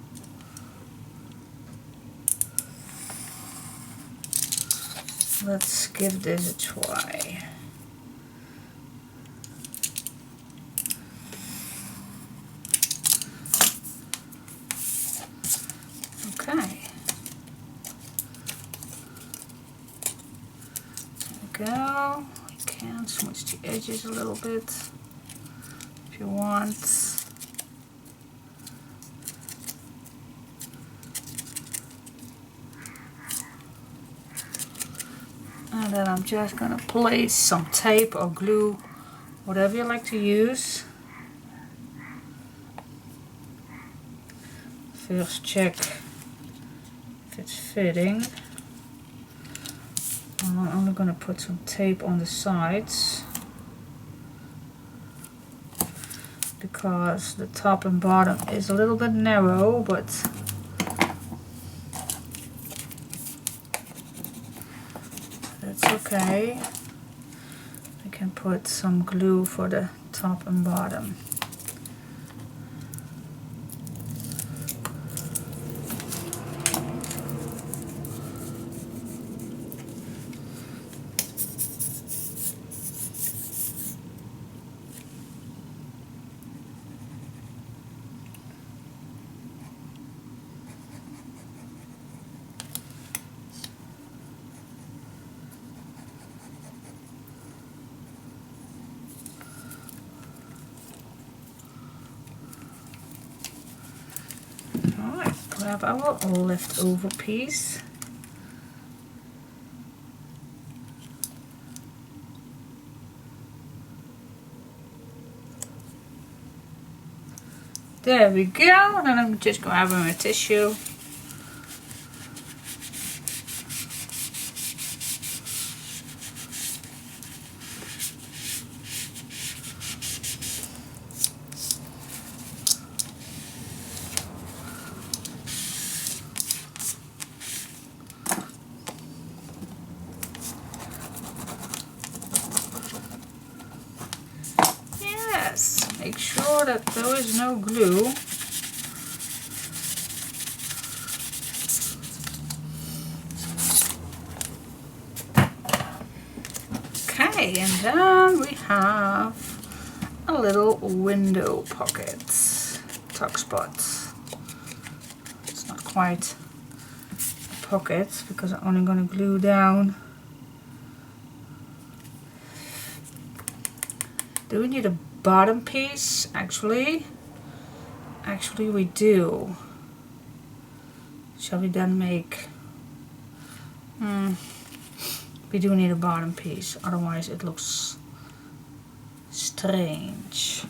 let's give this a try. Okay. Go. You can smooch the edges a little bit if you want. And then I'm just gonna place some tape or glue, whatever you like to use. First check if it's fitting. I'm only going to put some tape on the sides because the top and bottom is a little bit narrow, but that's okay. I can put some glue for the top and bottom. grab our leftover piece. There we go, and then I'm just grabbing my tissue. Make sure that there is no glue. Okay, and then we have a little window pocket, tuck spot. It's not quite a pocket because I'm only going to glue down. Do we need a bottom piece? Actually we do. Shall we then make we do need a bottom piece, otherwise it looks strange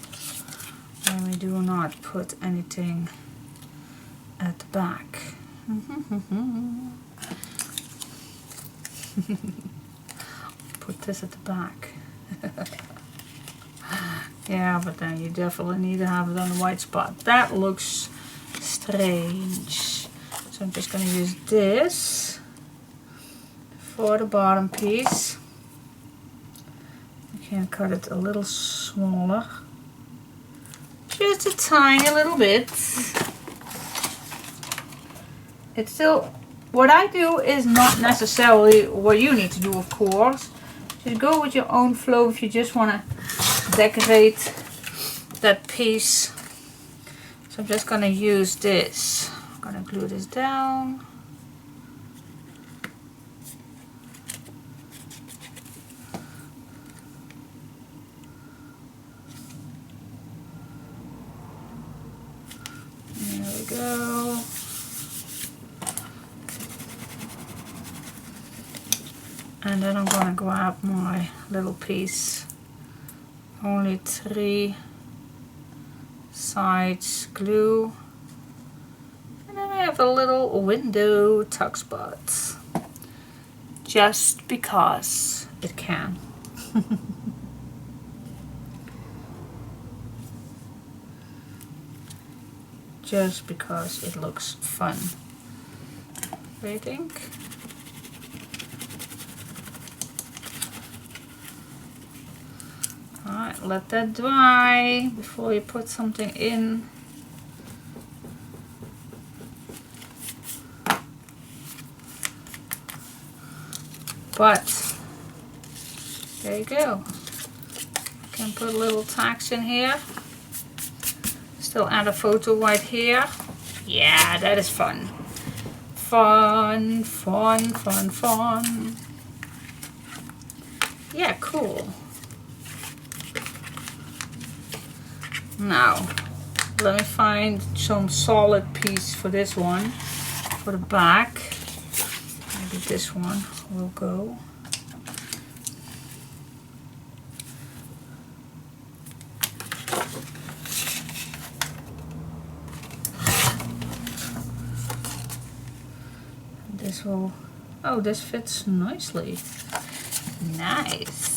when we do not put anything at the back. Put this at the back. Yeah, but then you definitely need to have it on the white spot. That looks strange. So I'm just going to use this for the bottom piece. I can cut it a little smaller. Just a tiny little bit. It's still, what I do is not necessarily what you need to do, of course. Just go with your own flow if you just want to decorate that piece. So I'm just going to use this. I'm going to glue this down. There we go. And then I'm going to grab my little piece. Only 3 sides glue, and then I have a little window tuck spot, just because it can. Just because it looks fun. What do you think? Alright, let that dry before you put something in. But there you go. You can put little tags in here. Still add a photo right here. Yeah, that is fun. Fun, fun, fun, fun. Yeah, cool. Now, let me find some solid piece for this one, for the back. Maybe this one will go. This will, oh, this fits nicely. Nice.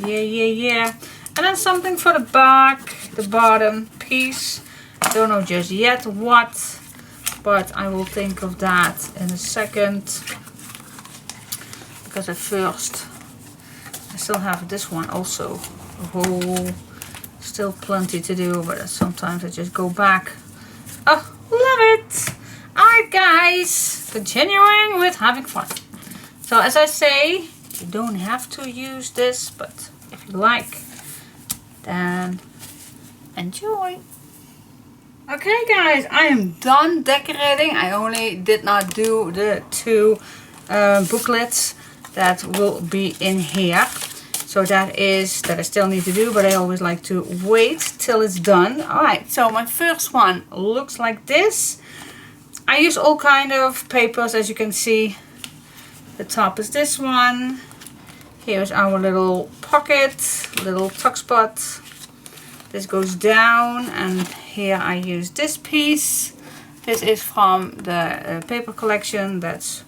Yeah. And then something for the back, the bottom piece. Don't know just yet what, but I will think of that in a second. Because at first I still have this one also. Oh, still plenty to do, but sometimes I just go back. Oh, love it! Alright guys, continuing with having fun. So as I say, you don't have to use this, but if you like, then enjoy. Okay guys, I am done decorating. I only did not do the two booklets that will be in here. So that I still need to do, but I always like to wait till it's done. Alright, so my first one looks like this. I use all kind of papers, as you can see. The top is this one. Here's our little pocket, little tuck spot. This goes down, and here I use this piece. This is from the paper collection. That's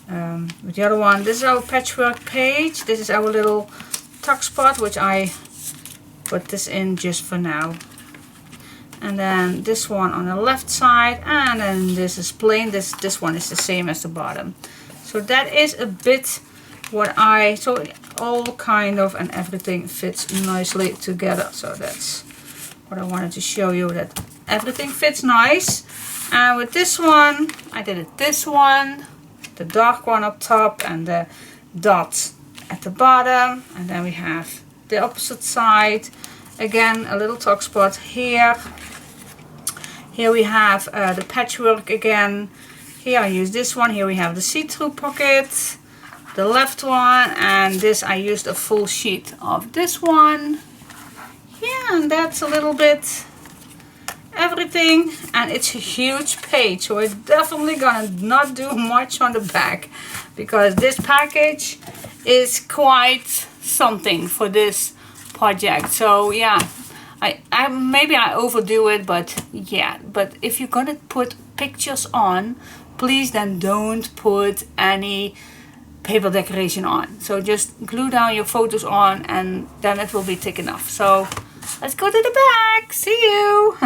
with the other one. This is our patchwork page. This is our little tuck spot, which I put this in just for now. And then this one on the left side, and then this is plain. This one is the same as the bottom. So that is a bit what so all kind of and everything fits nicely together. So that's what I wanted to show you, that everything fits nice. And with this one, I did it this one, the dark one up top and the dot at the bottom. And then we have the opposite side. Again, a little tuck spot here. Here we have the patchwork again. Here I use this one. Here we have the see-through pocket, the left one, and this I used a full sheet of this one. Yeah, and that's a little bit everything, and it's a huge page, so we're definitely gonna not do much on the back because this package is quite something for this project. So yeah, I maybe I overdo it, but yeah, but if you're gonna put pictures on, please then don't put any paper decoration on. So just glue down your photos on, and then it will be thick enough. So let's go to the back. See you.